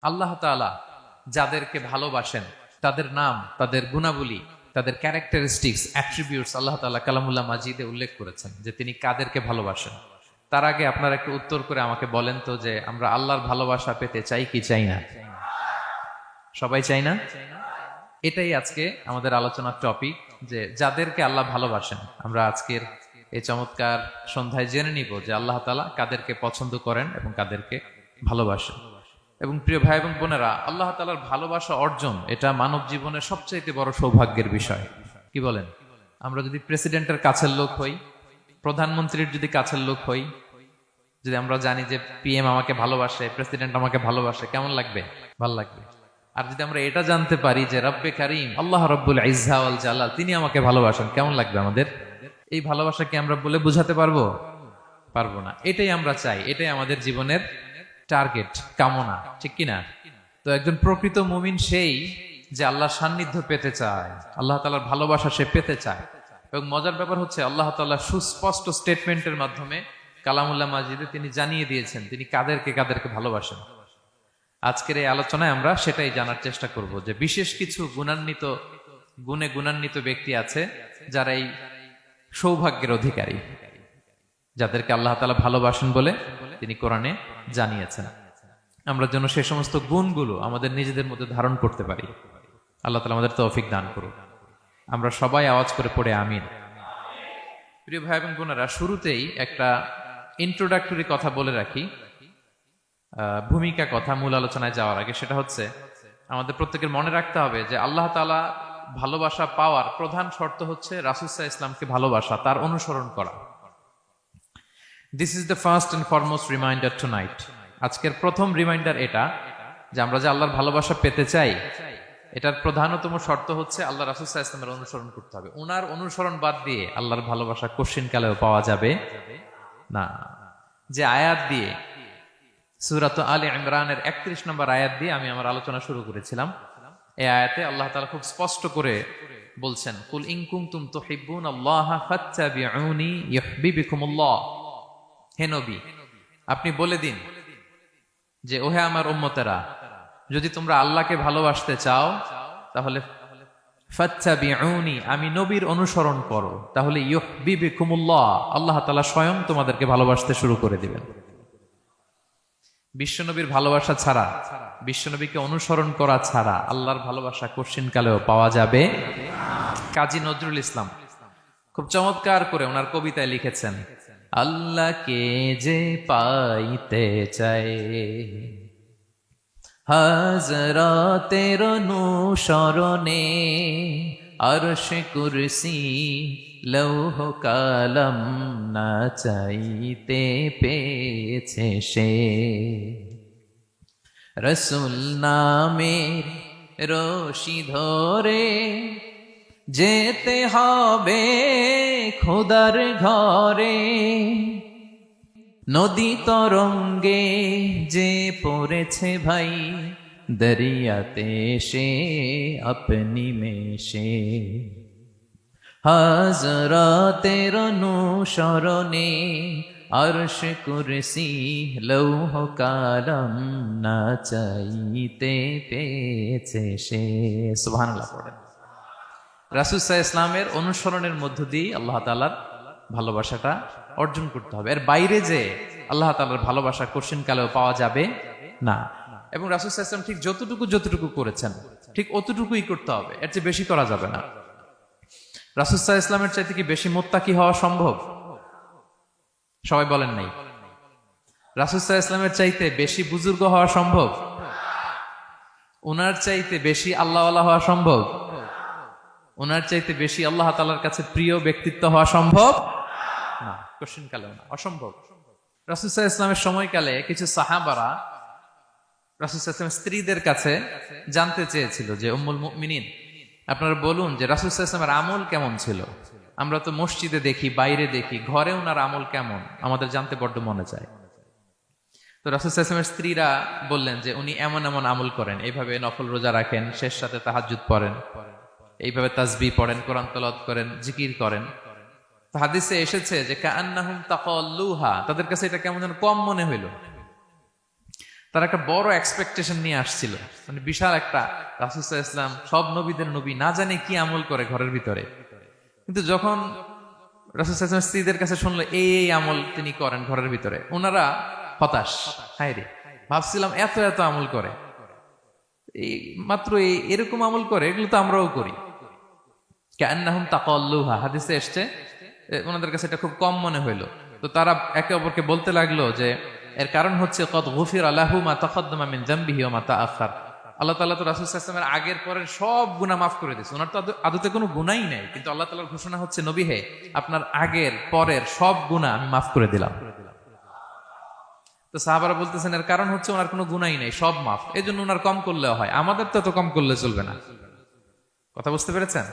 আল্লাহ তাআলা যাদেরকে ভালোবাসেন তাদের নাম, তাদের গুণাবলী, তাদের ক্যারেক্টারিস্টিক্স, অ্যাট্রিবিউটস আল্লাহ তাআলা কালামুল্লাহ মাজিদে উল্লেখ করেছেন যে তিনি কাদেরকে ভালোবাসেন। তার আগে আপনারা একটু উত্তর করে আমাকে বলেন তো যে আমরা আল্লাহর ভালোবাসা পেতে চাই কি চাই না? সবাই চাই না? এটাই আজকে আমাদের আলোচনার টপিক, যে যাদেরকে আল্লাহ ভালোবাসেন। আমরা আজকের এই চমৎকার সন্ধ্যায় জেনে নিব যে আল্লাহ তাআলা কাদেরকে পছন্দ করেন এবং কাদেরকে ভালোবাসেন। এবং প্রিয় ভাই এবং বোনেরা, আল্লাহ তাআলার ভালোবাসা অর্জন এটা মানব জীবনের সবচাইতে বড় সৌভাগ্যের বিষয়। কি বলেন? আমরা যদি প্রেসিডেন্টের কাছের লোক হই, প্রধানমন্ত্রীর যদি কাছের লোক হই, যদি আমরা জানি যে পিএম আমাকে ভালোবাসে, প্রেসিডেন্ট আমাকে ভালোবাসে, কেমন লাগবে? ভালো লাগবে। আর যদি আমরা এটা জানতে পারি যে রব্বে কারিম আল্লাহ রব্বুল ইজ্জা ওয়াল জালাল তিনি আমাকে ভালোবাসেন, কেমন লাগবে আমাদের? এই ভালোবাসাকে আমরা বলে বোঝাতে পারবো? পারবো না। এটাই আমরা চাই, এটাই আমাদের জীবনের টার্গেট, কামনা, ঠিক কিনা? তো একজন প্রকৃত মুমিন সেই যে আল্লাহর সান্নিধ্য পেতে চায়, আল্লাহ তাআলার ভালোবাসা সে পেতে চায়। এবং মজার ব্যাপার হচ্ছে আল্লাহ তাআলা সুস্পষ্ট স্টেটমেন্টের মাধ্যমে কালামুল্লাহ মাজিদে তিনি জানিয়ে দিয়েছেন তিনি কাদেরকে কাদেরকে ভালোবাসেন। আজকের এই আলোচনায় আমরা সেটাই জানার চেষ্টা করব যে বিশেষ কিছু গুণে গুণান্বিত ব্যক্তি আছে যারা এই সৌভাগ্যের অধিকারী, যাদেরকে আল্লাহ তাআলা ভালোবাসেন বলে তিনি কোরআনে জানিয়েছেন। আমরা যেন সেই সমস্ত গুণগুলো আমাদের নিজেদের মধ্যে ধারণ করতে পারি। আল্লাহ তাআলা আমাদের তৌফিক দান করুন। আমরা সবাই আওয়াজ করে পড়ে আমিন। প্রিয় ভাই এবং বোনেরা, শুরুতেই একটা ইন্ট্রোডাক্টরি কথা বলে রাখি, ভূমিকা কথা মূল আলোচনায় যাওয়ার আগে। সেটা হচ্ছে আমাদের প্রত্যেকের মনে রাখতে হবে যে আল্লাহ তাআলা ভালোবাসা পাওয়ার প্রধান শর্ত হচ্ছে রাসূল সাল্লাল্লাহু আলাইহি ওয়াসাল্লামকে ভালোবাসা, তার অনুসরণ করা। This is the first and foremost reminder tonight. আজকের প্রথম রিমাইন্ডার এটা যে আমরা যে আল্লাহর ভালোবাসা পেতে চাই, এটার প্রধানতম শর্ত হচ্ছে আল্লাহ রাসূল সাল্লাল্লাহু আলাইহি ওয়াসাল্লামের অনুসরণ করতে হবে। ওনার অনুসরণ বাদ দিয়ে আল্লাহর ভালোবাসা কোশ্চিনকালেও পাওয়া যাবে না। যে আয়াত দিয়ে, সূরাত আলে ইমরানের 31 নম্বর আয়াত দিয়ে আমি আমার আলোচনা শুরু করেছিলাম, এই আয়াতে আল্লাহ তাআলা খুব স্পষ্ট করে বলছেন, কুল ইন কুনতুম তুহিব্বুনাল্লাহা ফাত্তাবিউনি ইউহিব্বুকুমুল্লাহ। হে নবী, আপনি বলে দিন যে ওহে আমার উম্মতেরা, যদি তোমরা আল্লাহকে ভালোবাসতে চাও তাহলে ফাত্তাবিউনি, আমি নবীর অনুসরণ করো, তাহলে ইউহিব্বুকুমুল্লাহ, আল্লাহ তাআলা স্বয়ং তোমাদেরকে ভালোবাসতে শুরু করে দিবেন। বিশ্বনবীর ভালোবাসা ছাড়া, বিশ্বনবীকে অনুসরণ করা ছাড়া আল্লাহর ভালোবাসা কোশ্চিনকালেও পাওয়া যাবে। কাজী নজরুল ইসলাম খুব চমৎকার করে ওনার কবিতায় লিখেছেন, আল্লাহকে যে পাইতে চায় হাজরাতের অনুসরণে, আরশ কুরসি লৌহ কালাম না চাইতে পেয়েছে সে। রসুল নামের রশি ধরে যেতে হবে খোদার ঘরে, নদী তরঙ্গে যে পড়েছে ভাই দরিয়াতে সে আপনি মেশে। হাজরাতের অনুসরণে আরশ কুরসি লৌহ কালাম না চাইতে পেয়েছে সে। সুবহানাল্লাহ পড়েন। রাসূল সাল্লাল্লাহু আলাইহি ওয়াসাল্লামের অনুসরণের মধ্য দিয়ে আল্লাহ তাআলার ভালোবাসাটা অর্জন করতে হবে। এর বাইরে যে আল্লাহ তাআলার ভালোবাসা কোশ্চিনকালেও পাওয়া যাবে না। এবং রাসূল সাল্লাল্লাহু আলাইহি ওয়াসাল্লাম ঠিক যতটুকু করেছেন ঠিক অতটুকুই করতে হবে, এর চেয়ে বেশি করা যাবে না। রাসূল সাল্লাল্লাহু আলাইহি ওয়াসাল্লামের চাইতে কি বেশি মুত্তাকি হওয়া সম্ভব? সবাই বলেন নাই। রাসূল সাল্লাল্লাহু আলাইহি ওয়াসাল্লামের চাইতে বেশি বুজুর্গ হওয়া সম্ভব? ওনার চাইতে বেশি আল্লাহওয়ালা হওয়া সম্ভব? ওনার চাইতে বেশি আল্লাহ তাআলার কাছে প্রিয় ব্যক্তিত্ব হওয়া সম্ভব না, কোশ্চিনকালেও না, অসম্ভব। রাসূল সাল্লাল্লাহু আলাইহি ওয়াসাল্লামের সময়কালে কিছু সাহাবারা রাসূল সাল্লাল্লাহু আলাইহি ওয়াসাল্লামের স্ত্রীদের কাছে জানতে চেয়েছিল যে উম্মুল মুমিনিন, আপনারা বলুন যে রাসূল সাল্লাল্লাহু আলাইহি ওয়াসাল্লামের আমল কেমন ছিল? আমরা তো মসজিদে দেখি, বাইরে দেখি, ঘরে ওনার আমল কেমন, আমাদের জানতে বড্ড মনে চায়। তো রাসূল সাল্লাল্লাহু আলাইহি ওয়াসাল্লামের স্ত্রীরা বললেন যে উনি এমন এমন আমল করেন, এইভাবে নফল রোজা রাখেন, শেষ রাতে তাহাজ্জুদ পড়েন, এইভাবে তাসবিহ পড়েন, কোরআন তেলাওয়াত করেন, জিকির করেন। তো হাদিসে এসেছে যে কাআন্নাহুম তাকাল্লুহা, তাদের কাছে এটা কেমন যেন কম মনে হইল। তারা একটা বড় এক্সপেকটেশন নিয়ে আসছিল, মানে বিশাল একটা, রাসূল সাল্লাল্লাহু আলাইহি ওয়াসাল্লাম সব নবীদের নবী, না জানে কি আমল করে ঘরের ভিতরে। কিন্তু যখন রাসূল সাল্লাল্লাহু আলাইহি ওয়াসাল্লাম স্ত্রীদের কাছে শুনলো এই আমল তিনি করেন ঘরের ভিতরে, ওনারা হতাশ। হায় রে, ভাবছিলাম এত এত আমল করে, এই মাত্র এরকম আমল করে, এগুলো তো আমরাও করি। কান্নাহুম তাকাল্লুহা, হাদিসে এসছে ওনাদের কাছে এটা খুব কম মনে হইলো। তো তারা একে অপরকে বলতে লাগলো যে এর কারণ হচ্ছে কদ গুফিরা লাহু মা তাকাদ্দামা মিন যামবিহি ওয়া মা তাআখার। আল্লাহ তাআলা তো রাসূল সাল্লাল্লাহু আলাইহি ওয়াসাল্লামের আগের পরের সব গুনাহ মাফ করে দিয়েছে। ওনার তো আদতে কোনো গুনাহই নাই, কিন্তু আল্লাহ তাআলার ঘোষণা হচ্ছে নবী হে, আপনার আগের পরের সব গুনাহ আমি মাফ করে দিলাম। তো সাহাবারা বলতেছেন এর কারণ হচ্ছে ওনার কোনো গুনাহই নাই, সব মাফ, এজন্য ওনার কম করলেও হয়, আমাদের তো এত কম করলে চলবে না। কথা বুঝতে পেরেছেন?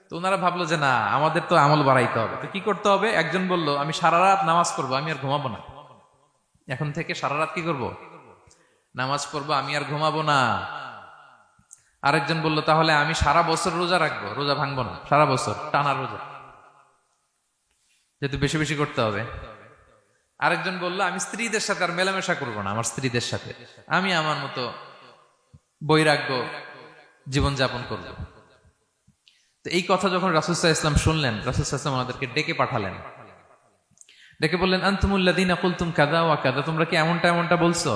তো ওনারা ভাবলো যে না, আমাদের তো আমল বাড়াইতে হবে। তো কি করতে হবে? একজন বলল আমি সারা রাত নামাজ পড়বো, আমি আর ঘুমাবো না। এখন থেকে সারা রাত কি করব? নামাজ পড়বো, আমি আর ঘুমাবো না। আরেকজন বলল তাহলে আমি সারা বছর রোজা রাখবো, রোজা ভাঙবো না, সারা বছর টানা রোজা, যেহেতু বেশি বেশি করতে হবে। আরেকজন বলল আমি স্ত্রীদের সাথে আর মেলামেশা করবো না, আমার স্ত্রীদের সাথে আমি আমার মতো বৈরাগ্য জীবনযাপন করবো। তো এই কথা যখন রাসূল সাল্লাল্লাহু আলাইহি ওয়াসাল্লাম শুনলেন, রাসূল সাল্লাল্লাহু আলাইহি ওয়াসাল্লাম ওনাদেরকে ডেকে পাঠালেন, ডেকে বললেন আনতুমুল্লাযীনা কুলতুম কাযা ওয়া কাযা, তোমরা কি এমনটা এমনটা বলছো?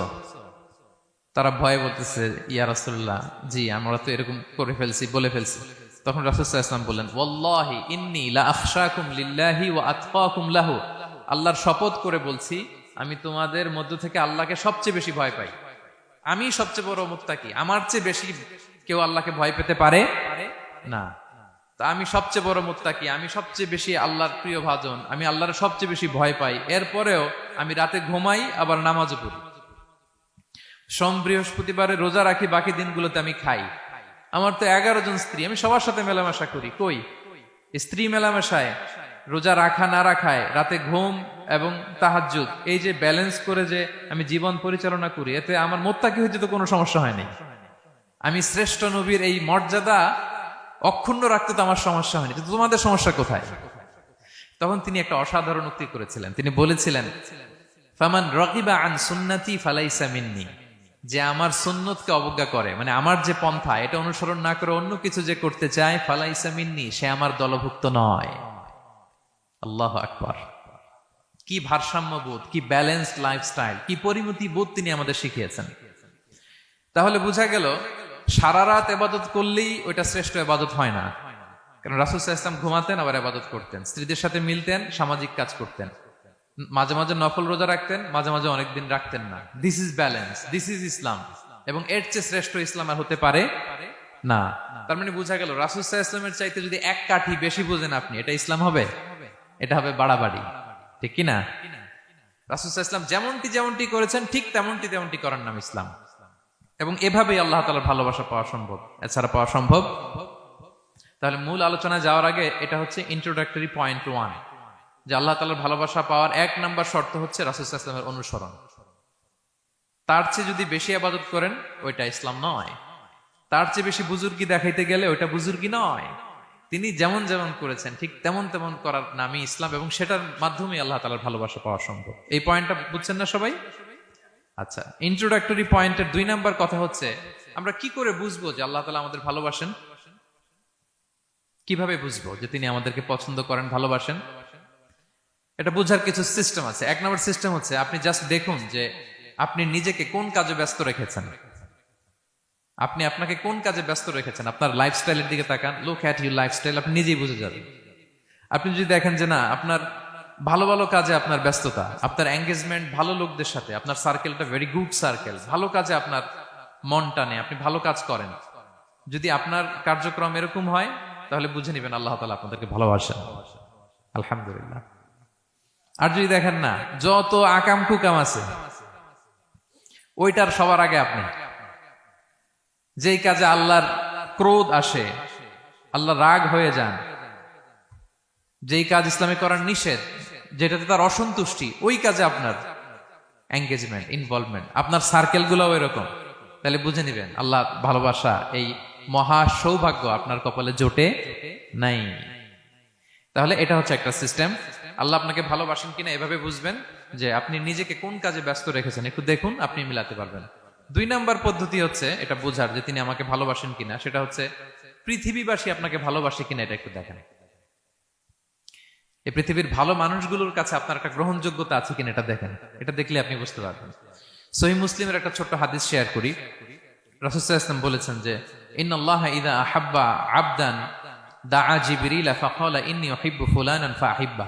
তারা ভয়ে বলতেছে ইয়া রাসূলুল্লাহ, জি আমরা তো এরকম করে ফেলছি, বলে ফেলছি। তখন রাসূল সাল্লাল্লাহু আলাইহি ওয়াসাল্লাম বললেন ওয়াল্লাহি ইন্নী লা আখশাকুম লিল্লাহি ওয়া আতকাকুম লাহু, আল্লাহর শপথ করে বলছি আমি তোমাদের মধ্য থেকে আল্লাহকে সবচেয়ে বেশি ভয় পাই, আমি সবচেয়ে বড় মুত্তাকি, আমার চেয়ে বেশি কেউ আল্লাহকে ভয় পেতে পারে না। তা আমি সবচেয়ে বড় মুত্তাকি, আমি সবচেয়ে বেশি আল্লাহর প্রিয় ভাজন, আমি আল্লাহর সবচেয়ে বেশি ভয় পাই, এরপরেও আমি রাতে ঘুমাই আবার নামাজও পড়ি, সোম বৃহস্পতিবারে রোজা রাখি, বাকি দিনগুলোতে আমি খাই। আমার তো 11 জন স্ত্রী, আমি সবার সাথে মেলামেশা করি, কই স্ত্রী মেলামেশায়, রোজা রাখা না রাখায়, রাতে ঘুম এবং তাহাজ্জুদ, এই যে ব্যালেন্স করে যে আমি জীবন পরিচালনা করি, এতে আমার মুত্তাকি হইতে তো কোনো সমস্যা হয়নি। আমি শ্রেষ্ঠ নবীর এই মর্যাদা অক্ষুণ্ণ রাখতে তো আমার সমস্যা হয়নি, কিন্তু তোমাদের সমস্যা কোথায়? তখন তিনি একটা অসাধারণ উক্তি করেছিলেন, তিনি বলেছিলেন ফামান রাগিবা আন সুন্নতি ফালাইসা মিন্নি, যে আমার সুন্নতকে অবজ্ঞা করে, মানে আমার যে পন্থা এটা অনুসরণ না করে অন্য কিছু যে করতে চায়, ফালাইসা মিন্নি, সে আমার দলভুক্ত নয়। আল্লাহু আকবার! কি ভারসাম্যবোধ, কি ব্যালেন্সড লাইফস্টাইল, কি পরিমতি বোধ তিনি আমাদের শিখিয়েছেন। তাহলে বোঝা গেল সারা রাত ইবাদত করলেই ওইটা শ্রেষ্ঠ ইবাদত হয় না। কারণ রাসূল সাল্লাল্লাহু আলাইহি ওয়াসাল্লাম ঘুমাতেন আবার ইবাদত করতেন, স্ত্রীদের সাথে মিলতেন, সামাজিক কাজ করতেন, মাঝে মাঝে নফল রোজা রাখতেন, মাঝে মাঝে অনেকদিন রাখতেন না। This is balance, this is Islam, এবং এর চেয়ে শ্রেষ্ঠ ইসলাম আর হতে পারে না। তার মানে বোঝা গেল রাসূল সাল্লাল্লাহু আলাইহি ওয়াসাল্লামের চাইতে যদি এক কাঠি বেশি বোঝেন আপনি, এটা ইসলাম হবে? এটা হবে বাড়াবাড়ি, ঠিক কি না? রাসূল সাল্লাল্লাহু আলাইহি ওয়াসাল্লাম যেমনটি করেছেন ঠিক তেমনটি করার নাম ইসলাম। এবং এভাবেই আল্লাহ তাআলার ভালোবাসা পাওয়া সম্ভব, এছাড়া পাওয়া সম্ভব। তাহলে মূল আলোচনায় যাওয়ার আগে এটা হচ্ছে ইন্ট্রোডাক্টরি পয়েন্ট 1, যে আল্লাহ তাআলার ভালোবাসা পাওয়ার 1 নাম্বার শর্ত হচ্ছে রাসূল সাল্লাল্লাহু আলাইহি ওয়াসাল্লামের অনুসরণ। তার চেয়ে যদি বেশি ইবাদত করেন ওইটা ইসলাম নয়, তার চেয়ে বেশি বুজুর্গি দেখাইতে গেলে ওইটা বুজুর্গি নয়। তিনি যেমন যেমন করেছেন ঠিক তেমন তেমন করার নামই ইসলাম, এবং সেটার মাধ্যমে আল্লাহ তাআলার ভালোবাসা পাওয়া সম্ভব। এই পয়েন্টটা বুঝছেন না সবাই? আচ্ছা, ইন্ট্রোডাক্টরি পয়েন্টের 2 নাম্বার কথা হচ্ছে আমরা কি করে বুঝবো যে আল্লাহ তাআলা আমাদের ভালোবাসেন? কিভাবে বুঝবো যে তিনি আমাদেরকে পছন্দ করেন, ভালোবাসেন? এটা বোঝার কিছু সিস্টেম আছে। 1 নাম্বার সিস্টেম হচ্ছে আপনি জাস্ট দেখুন যে আপনি নিজেকে কোন কাজে ব্যস্ত রেখেছেন, আপনি আপনাকে কোন কাজে ব্যস্ত রেখেছেন। আপনার লাইফস্টাইলের দিকে তাকান, লুক অ্যাট ইউর লাইফস্টাইল, আপনি নিজেই বুঝে যাবেন। আপনি যদি দেখেন যে না, আপনার ভালো ভালো কাজে আপনার ব্যস্ততা, আপনার এঙ্গেজমেন্ট ভালো লোকদের সাথে, আপনার সার্কেলটা ভেরি গুড সার্কেল, ভালো কাজে আপনার মন টানে, আপনি ভালো কাজ করেন, যদি আপনার কার্যক্রম এরকম হয় তাহলে বুঝে নিবেন আল্লাহ তাআলা আপনাদেরকে ভালোবাসেন। আলহামদুলিল্লাহ। আর যদি দেখেন না, যত আকাম কুকাম আছে ওইটার সবার আগে আপনি, যেই কাজে আল্লাহর ক্রোধ আসে, আল্লাহ রাগ হয়ে যান, যেই কাজ ইসলামে করার নিষেধ, যেটাতে তার অসন্তুষ্টি, ওই কাজে আপনার এঙ্গেজমেন্ট, ইনভলভমেন্ট, আপনার সার্কেল গুলাও এরকম, তাহলে বুঝে নিবেন আল্লাহ ভালোবাসা, এই মহা সৌভাগ্য আপনার কপালে জোটে নাই। তাহলে এটা হচ্ছে একটা সিস্টেম। আল্লাহ আপনাকে ভালোবাসেন কিনা এভাবে বুঝবেন যে আপনি নিজেকে কোন কাজে ব্যস্ত রেখেছেন, একটু দেখুন, আপনি মিলাতে পারবেন। দুই নাম্বার পদ্ধতি হচ্ছে এটা বোঝার যে তিনি আমাকে ভালোবাসেন কিনা, সেটা হচ্ছে পৃথিবীবাসী আপনাকে ভালোবাসে কিনা এটা একটু দেখেন। এই পৃথিবীর ভালো মানুষগুলোর কাছে আপনার একটা গ্রহণযোগ্যতা আছে কিনা এটা দেখেন। এটা দেখলে আপনি বুঝতে পারবেন। সহিহ মুসলিমের একটা ছোট্ট হাদিস শেয়ার করি। রাসূল সাল্লাল্লাহু আলাইহি ওয়াসাল্লাম বলেছেন যে ইন্নাল্লাহা ইযা আহাব্বা আবদান দাআ জিবরিল ফাকালা ইন্নী উহিব্বু ফুলানান ফাআহিব্বা।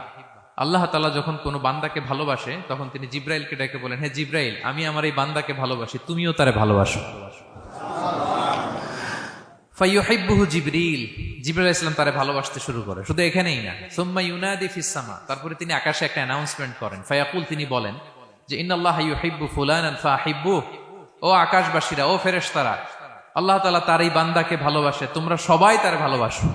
আল্লাহ তাআলা যখন কোনো বান্দাকে ভালোবাসে তখন তিনি জিবরাইলকে ডেকে বলেন, হে জিবরাইল, আমি আমার এই বান্দাকে ভালোবাসি, তুমিও তারে ভালোবাসো। ফায়ুহিব্বুহু জিবরিল, জিবরাইল আলাইহিস সালাম তারে ভালোবাসতে শুরু করে। শুধু এখানেই না, সুম্মা ইউনাদি ফিস সামা, তারপরে তিনি আকাশে একটা অ্যানাউন্সমেন্ট করেন। ফায়াকুল, তিনি বলেন যে ইন্নাল্লাহা ইউহিব্বু ফুলানান ফাআহিব্বুহু, ও আকাশবাসীরা, ও ফেরেশতারা, আল্লাহ তাআলা তার এই বান্দাকে ভালোবাসে, তোমরা সবাই তার ভালোবাসো।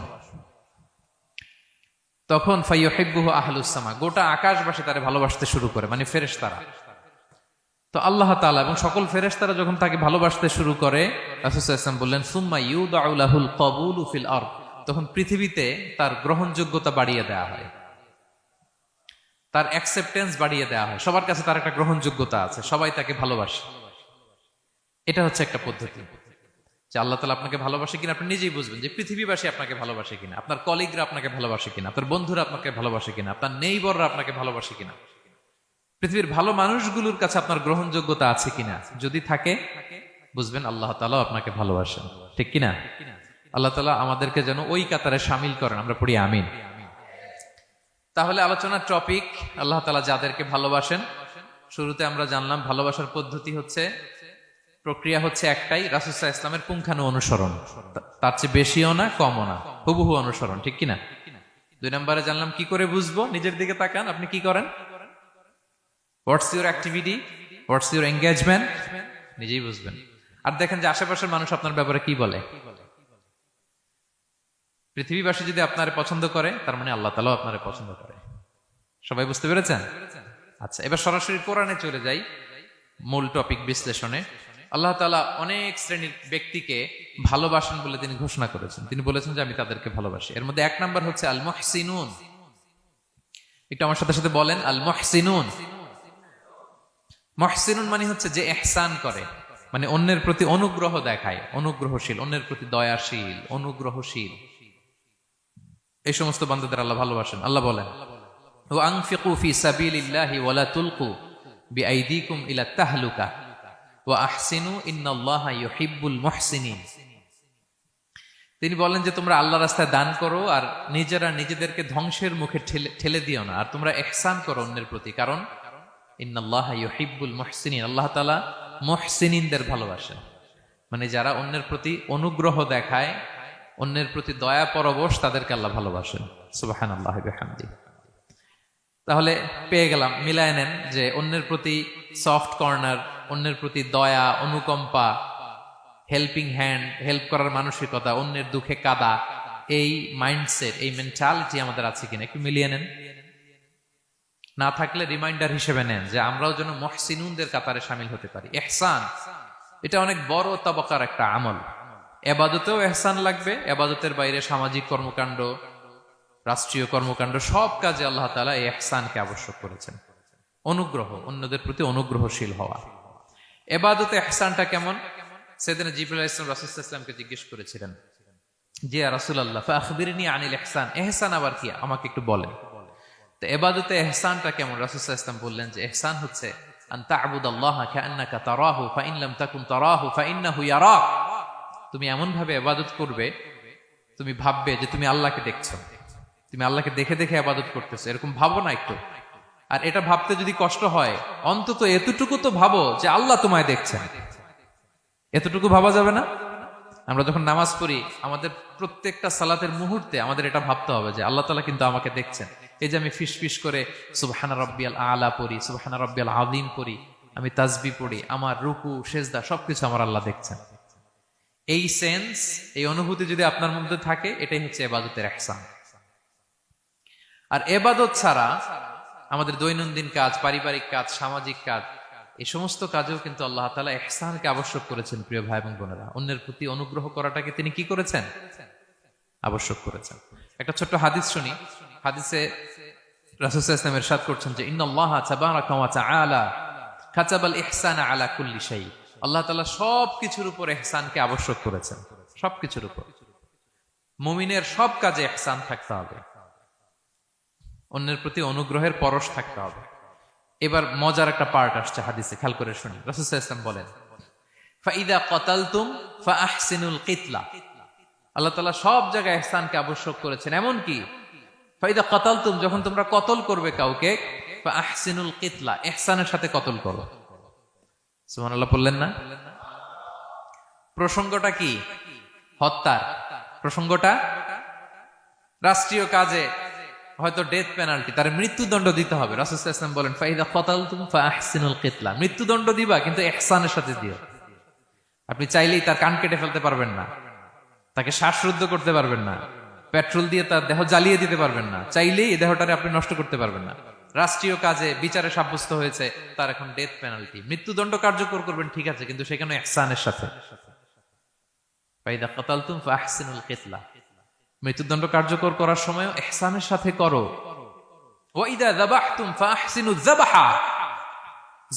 তখন ফায়ুহিব্বুহু আহলুস সামা, গোটা আকাশবাসী তারে ভালোবাসতে শুরু করে, মানে ফেরেশতারা। তো আল্লাহ তাআলা এবং সকল ফেরেশতারা যখন তাকে ভালোবাসতে শুরু করে, রাসূল সাল্লাল্লাহু আলাইহি ওয়াসাল্লাম বললেন সুম্মা ইউদাউ লাহুল কবুলু ফিল আরদ, তখন পৃথিবীতে তার গ্রহণযোগ্যতা বাড়িয়ে দেওয়া হয়, তার অ্যাকসেপ্টেন্স বাড়িয়ে দেওয়া হয়। সবার কাছে তার একটা গ্রহণযোগ্যতা আছে, সবাই তাকে ভালোবাসে। এটা হচ্ছে একটা পদ্ধতি যে আল্লাহ তাআলা আপনাকে ভালোবাসে কিনা আপনি নিজেই বুঝবেন, যে পৃথিবীবাসী আপনাকে ভালোবাসে কিনা, আপনার কলিগরা আপনাকে ভালোবাসে কিনা, আপনার বন্ধুরা আপনাকে ভালোবাসে কিনা, আপনার নেইবররা আপনাকে ভালোবাসে কিনা, পৃথিবীর ভালো মানুষগুলোর কাছে আপনার গ্রহণযোগ্যতা আছে কিনা। যদি থাকে বুঝবেন আল্লাহ তাআলা আপনাকে ভালোবাসেন, ঠিক কিনা? আল্লাহ তাআলা আমাদেরকে যেন ওই কাতারে শামিল করেন, আমরা পড়ি আমিন। তাহলে আলোচনার টপিক, আল্লাহ তাআলা যাদেরকে ভালোবাসেন। শুরুতে আমরা জানলাম ভালোবাসার পদ্ধতি হচ্ছে, প্রক্রিয়া হচ্ছে একটাই, রাসূল সাল্লাল্লাহু আলাইহি ওয়াসাল্লামের পুঙ্খানু অনুসরণ, তার চেয়ে বেশিও না কমও না, হুবহু অনুসরণ, ঠিক কিনা? দুই নম্বরে জানলাম কি করে বুঝবো, নিজের দিকে তাকান, আপনি কি করেন, what's your activity, what's your engagement, নিজেই বুঝবেন। আর দেখেন যে আশেপাশের মানুষ আপনার ব্যাপারে কি বলে। পৃথিবীবাসী যদি আপনারে পছন্দ করে, তার মানে আল্লাহ তাআলাও আপনারে পছন্দ করে। সবাই বুঝতে পেরেছেন? আচ্ছা, এবার সরাসরি কোরআনে চলে যাই, মূল টপিক বিশ্লেষণে। আল্লাহ তাআলা অনেক শ্রেণীর ব্যক্তিকে ভালোবাসেন বলে তিনি ঘোষণা করেছেন। তিনি বলেছেন যে আমি তাদেরকে ভালোবাসি। এর মধ্যে এক নাম্বার হচ্ছে আল মুহসিনুন। একটু আমার সাথে সাথে বলেন, আল মুহসিনুন। মুহসিনুন মানে হচ্ছে যে ইহসান করে, মানে অন্যের প্রতি অনুগ্রহ দেখায়, অনুগ্রহশীল, অন্যের প্রতি দয়াশীল, অনুগ্রহশীল। এই সমস্ত বান্দাদের আল্লাহ ভালোবাসেন। আল্লাহ বলেন, ওয়া আনফিকু ফি সাবিলিল্লাহি ওয়া লা তুলকু বিআইদিকুম ইলা তাহলুকা ওয়া আহসিনু ইন্নাল্লাহা ইউহিব্বুল মুহসিনিন। তিনি বলেন যে তোমরা আল্লাহর রাস্তায় দান করো আর নিজেরা নিজেদেরকে ধ্বংসের মুখে ঠেলে দিও না, আর তোমরা ইহসান করো অন্যের প্রতি, কারণ ইন্নাল্লাহা ইউহিব্বুল মুহসিনিন, আল্লাহ তাআলা মুহসিনিনদের ভালোবাসেন, মানে যারা অন্যের প্রতি অনুগ্রহ দেখায়, অন্যের প্রতি দয়া পরবশ, তাদেরকে আল্লাহ ভালোবাসেন। সুবহানাল্লাহি ওয়া বিহামদিহি। তাহলে পেয়ে গেলাম, মিলায় নেন যে অন্যের প্রতি সফট কর্নার, অন্যের প্রতি দয়া, অনুকম্পা, হেল্পিং হ্যান্ড, হেল্প করার মানসিকতা, অন্যের দুঃখে কাদা, এই মাইন্ডসেট, এই মেন্টালিটি আমাদের আছে কিনা একটু মিলিয়ে নেন। না থাকলে রিমাইন্ডার হিসেবে নেন যে আমরাও যেন মুহসিনুনদের কাতারে শামিল হতে পারি। ইহসান এটা অনেক বড় তবকার একটা আমল। ইবাদতেও ইহসান লাগবে, ইবাদতের বাইরে সামাজিক কর্মকাণ্ড, রাষ্ট্রীয় কর্মকাণ্ড, সব কাজে আল্লাহ তাআলা এই ইহসানকে আবশ্যক করেছেন। অনুগ্রহ, অন্যদের প্রতি অনুগ্রহশীল হওয়া। ইবাদতে ইহসানটা কেমন? সাইয়েদনা জিবরাইল আলাইহিস সালাম রাসূল সাল্লাল্লাহু আলাইহি ওয়াসাল্লামকে জিজ্ঞেস করেছিলেন যে ইয়া রাসূলুল্লাহ ফাখবিরনি আনিল ইহসান, ইহসান আবার কি, আমাকে একটু বলেন। তো ইবাদতে ইহসানটা কেমন? রাসূল সাল্লাল্লাহু আলাইহি ওয়াসাল্লাম বললেন যে ইহসান হচ্ছে আন তা'বুদাল্লাহা কাআন্নাকা তারাহু ফাইন লাম তাকুন তারাহু ফাইন্নাহু ইয়ারাক। তুমি এমন ভাবে ইবাদত করবে, তুমি ভাববে যে তুমি আল্লাহকে দেখছো, তুমি আল্লাহকে দেখে দেখে ইবাদত করতেছো, এরকম ভাবো না একটু? আর এটা ভাবতে যদি কষ্ট হয়, অন্তত এতটুকু তো ভাবো যে আল্লাহ তোমায় দেখছেন। এতটুকু ভাবা যাবে না? আমরা যখন নামাজ পড়ি, আমাদের প্রত্যেকটা সালাতের মুহূর্তে আমাদের এটা ভাবতে হবে যে আল্লাহ তাআলা কিন্তু আমাকে দেখছেন। এই যে আমি ফিস ফিস করে সুবহানা রাব্বিয়াল আলা পড়ি, সুবহানা রাব্বিয়াল আযীম পড়ি, আমি তাসবিহ পড়ি, আমার রুকু সেজদা সবকিছু আমার আল্লাহ দেখছেন। এই সেন্স, এই অনুভূতি যদি আপনার মধ্যে থাকে, এটাই হচ্ছে ইবাদতের ইহসান। আর ইবাদত ছাড়া আমাদের দৈনন্দিন কাজ, পারিবারিক কাজ, সামাজিক কাজ, এই সমস্ত কাজেও কিন্তু আল্লাহ তাআলা ইহসানকে আবশ্যক করেছেন। প্রিয় ভাই এবং বোনেরা, অন্যের প্রতি অনুগ্রহ করাটাকে তিনি কি করেছেন? আবশ্যক করেছেন। একটা ছোট্ট হাদিস শুনি। হাদিসে রাসূল সাল্লাল্লাহু আলাইহি ওয়াসাল্লাম ইরশাদ করছেন যে ইন্নাল্লাহা তাবারাকা ওয়া তাআলা কাতাবাল ইহসানা আলা কুল্লি শাই। আল্লাহ তাআলা সবকিছুর উপর ইহসানকে আবশ্যক করেছেন, সবকিছুর উপর। মুমিনের সব কাজে ইহসান থাকতে হবে, অন্যের প্রতি অনুগ্রহের পরশ থাকতে হবে। এবার মজার একটা পার্ট আসছে হাদিসে, খেয়াল করে শুনি। রাসূল সাল্লাল্লাহু আলাইহি ওয়াসাল্লাম বলেন, ফাইদা কাতালতুম ফাআহসিনুল কিতলা। আল্লাহ তাআলা সব জায়গায় ইহসানকে আবশ্যক করেছেন, এমন কি ফাইদা কাতালতুম, যখন তোমরা কতল করবে কাউকে, ফাআহসিনুল কিতলা, ইহসানের সাথে কতল করো। সুবহানাল্লাহ বললেন না? প্রসঙ্গটা কি? হত্যার প্রসঙ্গটা। রাষ্ট্রীয় কাজে হয়তো ডেথ পেনাল্টি, তার মৃত্যুদণ্ড দিতে হবে। রাসূল সাল্লাল্লাহু আলাইহি ওয়াসাল্লাম বলেন, ফাইদা কাতালতুম ফাআহসিনুল কিতলা, মৃত্যুদণ্ড দিবা কিন্তু ইহসানের সাথে দিও। আপনি চাইলেই তার কান কেটে ফেলতে পারবেন না, তাকে শ্বাসরুদ্ধ করতে পারবেন না, পেট্রোল দিয়ে তার দেহ জ্বালিয়ে দিতে পারবেন না, চাইলেই এই দেহটারে আপনি নষ্ট করতে পারবেন না। রাষ্ট্রীয় কাজে বিচারে সাব্যস্ত হয়েছে তার এখন ডেথ পেনাল্টি, মৃত্যুদণ্ড কার্যকর করবেন, ঠিক আছে, কিন্তু সেখানে ইহসানের সাথে। ফাইদা কাতালতুম ফাআহসিনুল কিতলা, মৃত্যুদণ্ড কার্যকর করার সময় ইহসানের সাথে করো। ওয়া ইদা যাবাহতুম ফাআহসিনুয যাবাহা,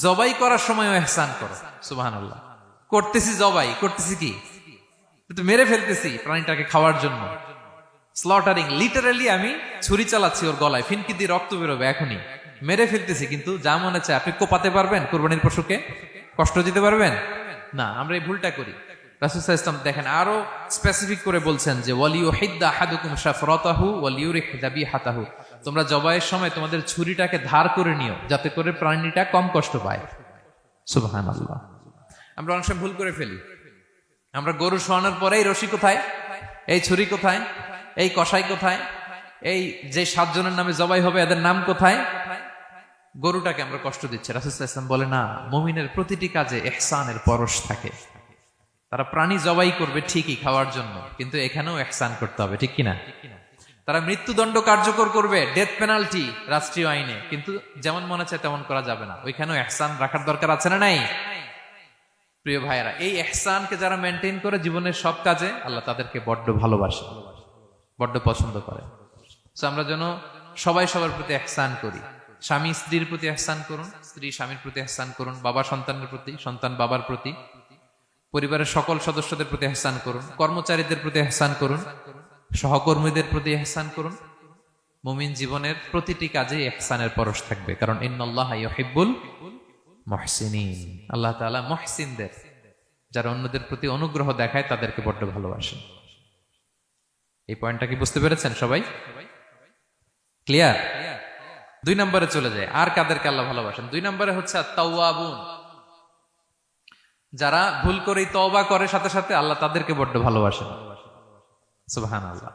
জবাই করার সময়ও ইহসান করো। সুবহানাল্লাহ। করতেছি জবাই, করতেছি কি? কিন্তু মেরে ফেলতেছি প্রাণীটাকে খাওয়ার জন্য। স্লটারিং, লিটারালি আমি ছুরি চালাচ্ছি ওর গলায়, ফিনকি দিয়ে রক্ত বেরোবে এখনই, মেরে ফেলতেছি। কিন্তু যা মনে চায় আপনি কোপাতে পারবেন কুরবানির পশুকে? কষ্ট দিতে পারবেন না। আমরা এই ভুলটা করি। রাসূল সাল্লাল্লাহু আলাইহি ওয়াসাল্লাম দেখেন আরো স্পেসিফিক করে বলছেন যে ওয়ালিয়ুহিদ্দা আহাদুকুম শাফরাতাহু ওয়ালিয়ুরিহ যাবিহাতাহু, তোমরা জবাইয়ের সময় তোমাদের ছুরিটাকে ধার করে নিও যাতে করে প্রাণীটা কম কষ্ট পায়। সুবহানাল্লাহ। আমরা অনেক সময় ভুল করে ফেলি। আমরা গরু শোয়ানোর পরে এই রশি কোথায়, এই ছুরি কোথায়, এই কষাই কোথায়, এই যে 7 জনের নামে জবাই হবে এদের নাম কোথায়, গরুটাকে আমরা কষ্ট দিচ্ছি। রাসূল সাল্লাল্লাহু আলাইহি ওয়াসাল্লাম বলে না, মুমিনের প্রতিটি কাজে ইহসানের পরশ থাকে। তারা প্রাণী জবাই করবে ঠিকই খাওয়ার জন্য, কিন্তু এখানেও ইহসান করতে হবে, ঠিক কিনা? তারা মৃত্যুদণ্ড কার্যকর করবে, ডেথ পেনাল্টি রাষ্ট্রীয় আইনে, কিন্তু যেমন মনে চায় তেমন করা যাবে না। ওইখানেও ইহসান রাখার দরকার আছে না নাই? প্রিয় ভাইয়েরা, এই ইহসানকে যারা মেনটেন করে জীবনের সব কাজে, আল্লাহ তাদেরকে বড্ড ভালোবাসে, বড্ড পছন্দ করে। সো আমরা যেন সবাই সবার প্রতি ইহসান করি। স্বামী স্ত্রীর প্রতি ইহসান করুন, স্ত্রী স্বামীর প্রতি ইহসান করুন, বাবা সন্তানের প্রতি, সন্তান বাবার প্রতি, পরিবারের সকল সদস্যদের প্রতি ইহসান করুন, কর্মচারীদের প্রতি ইহসান করুন, সহকর্মীদের প্রতি ইহসান করুন। মুমিন জীবনের প্রতিটি কাজে ইহসানের পরশ থাকবে, কারণ ইন্নাল্লাহা ইউহিব্বুল মুহসিনিন, আল্লাহ তাআলা মুহসিনদের, যারা অন্যদের প্রতি অনুগ্রহ দেখায় তাদেরকে বড্ড ভালোবাসেন। এই পয়েন্টটা কি বুঝতে পেরেছেন সবাই? ক্লিয়ার? 2 নম্বরে চলে যায়, আর কাদেরকে আল্লাহ ভালোবাসেন। 2 নম্বরে হচ্ছে আত-তাওয়াবুন, যারা ভুল করেই তওবা করে সাথে সাথে, আল্লাহ তাদেরকে বড্ড ভালোবাসেন। সুবহানাল্লাহ।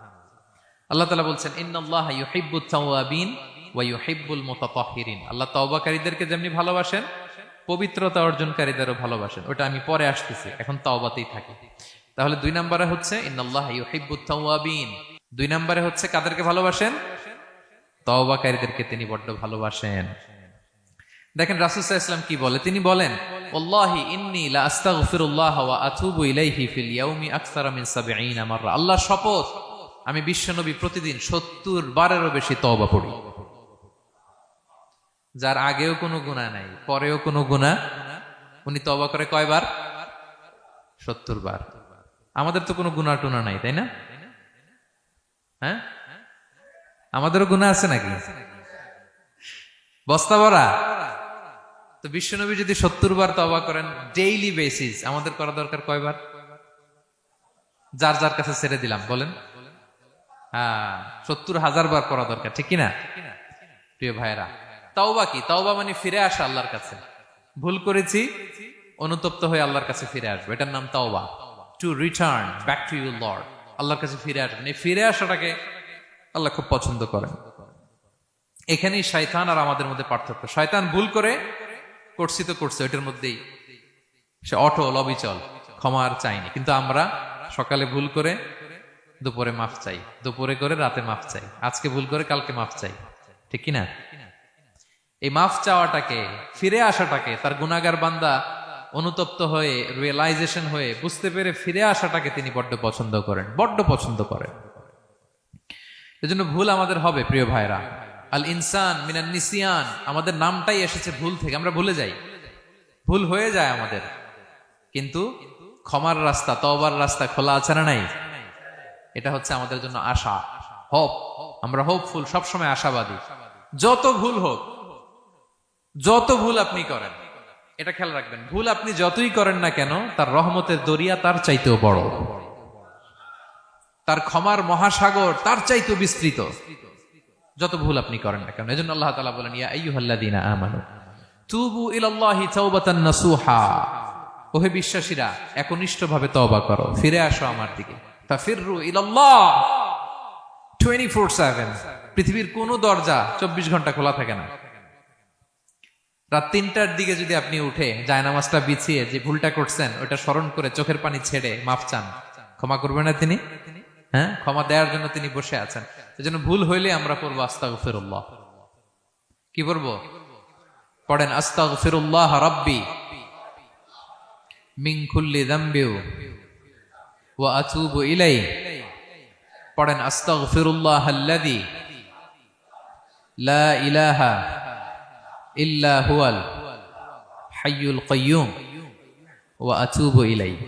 আল্লাহ তাআলা বলছেন ইন্নাল্লাহা ইউহিব্বুত তাওয়াবিন ওয়া ইউহিব্বুল মুতাতাহহিরিন, আল্লাহ তওবাকারীদেরকে যেমনি ভালোবাসেন, পবিত্রতা অর্জনকারীদেরও ভালোবাসেন। ওটা আমি পরে আসতেছি, এখন তওবাতেই থাকি। তাহলে 2 নম্বরে হচ্ছে ইন্নাল্লাহা ইউহিব্বুত তাওয়াবিন, 2 নম্বরে হচ্ছে কাদেরকে ভালোবাসেন? তওবাকারীদেরকে তিনি বড্ড ভালোবাসেন। দেখেন রাসূল সাল্লাল্লাহু আলাইহি ওয়াসাল্লাম কি বলে, তিনি বলেন ওয়াল্লাহি ইন্নী লা আস্তাগফিরুল্লাহ ওয়া আতুবু ইলাইহি ফিল ইয়াউমি আকসারা মিন 70 মাররা, আল্লাহর শপথ আমি বিশ্বনবী প্রতিদিন 70 বারেরও বেশি তওবা পড়ি। যার আগেও কোনো গুনাহ নাই, পরেও কোনো গুনাহ, উনি তওবা করে কয়বার? 70 বার। আমাদের তো কোনো গুনাহ টুনা নাই, তাই না? হ্যাঁ, আমাদেরও গুনাহ আছে নাকি? বস্তা ভরা। তো বিশ্বনবী যদি 70 বার তওবা করেন ডেইলি বেসিস, আমাদের করা দরকার কয়বার? যার যার কাছে ছেড়ে দিলাম, বলেন। 70,000 বার করা দরকার, ঠিক কিনা? প্রিয় ভাইয়েরা, তাওবা কি? তাওবা মানে ফিরে আসা আল্লাহর কাছে। ভুল করেছি, অনুতপ্ত হয়ে আল্লাহর কাছে ফিরে আসবো, এটার নাম তাওবা। To return back to your Lord, আল্লাহর কাছে ফিরে আসবেন। এই ফিরে আসাটাকে আল্লাহ খুব পছন্দ করেন। এখানেই শয়তান আর আমাদের মধ্যে পার্থক্য। শয়তান ভুল করে করছি তো করছে, ওইটার মধ্যেই সে অটল অবিচল, ক্ষমা আর চাইনি। কিন্তু আমরা সকালে ভুল করে দুপুরে মাফ চাই, দুপুরে করে রাতে মাফ চাই, আজকে ভুল করে কালকে মাফ চাই, ঠিক কিনা? এই মাফ চাওয়াটাকে, ফিরে আসাটাকে, তার গুনাহগার বান্দা অনুতপ্ত হয়ে, রিয়েলাইজেশন হয়ে, বুঝতে পেরে ফিরে আসাটাকে তিনি বড্ড পছন্দ করেন, বড্ড পছন্দ করেন। এজন্য ভুল আমাদের হবে প্রিয় ভাইরা। আল ইনসান মিনান নিসিয়ান, আমাদের নামটাই এসেছে ভুল থেকে, আমরা ভুলে যাই, ভুল হয়ে যায় আমাদের। কিন্তু ক্ষমার রাস্তা, তওবার রাস্তা খোলা আছে না নাই? এটা হচ্ছে আমাদের জন্য আশা, হোপ। আমরা হোপফুল, সবসময় আশাবাদী। যত ভুল হোক, যত ভুল আপনি করেন, এটা খেয়াল রাখবেন, ভুল আপনি যতই করেন না কেন, তার রহমতের দরিয়া তার চাইতেও বড়, তার ক্ষমার মহাসাগর তার চাইতেও বিস্তৃত, যত ভুল আপনি করেন না কেন। এজন্য আল্লাহ তাআলা বলেন, ইয়া আইয়ুহাল্লাযীনা আমানু তুবু ইলাল্লাহি তাওবাতান নাসুহা, ওহে বিশ্বাসীরা একনিষ্ঠভাবে তওবা করো, ফিরে আসো আমার দিকে। ফাফিররু ইলাল্লাহ 24/7। পৃথিবীর কোন দরজা 24 ঘন্টা খোলা থাকে না। রাত 3টার দিকে যদি আপনি উঠে জায়নামাজটা বিছিয়ে যে ভুলটা করছেন ওটা স্মরণ করে চোখের পানি ছেড়ে মাফ চান, ক্ষমা করবেন না তিনি? হ্যাঁ, ক্ষমা দেওয়ার জন্য তিনি বসে আছেন। এজন্য ভুল হইলে আমরা পড়বো আস্তাগফিরুল্লাহ। কি পড়বো? পড়েন, আস্তাগফিরুল্লাহ রাব্বি মিন কুল্লি যামবি ওয়া আতুবু ইলাইহি। পড়েন, আস্তাগফিরুল্লাহাল্লাযী লা ইলাহা ইল্লা হুয়াল হাইয়ুল কাইয়্যুম ওয়া আতুবু ইলাইহি।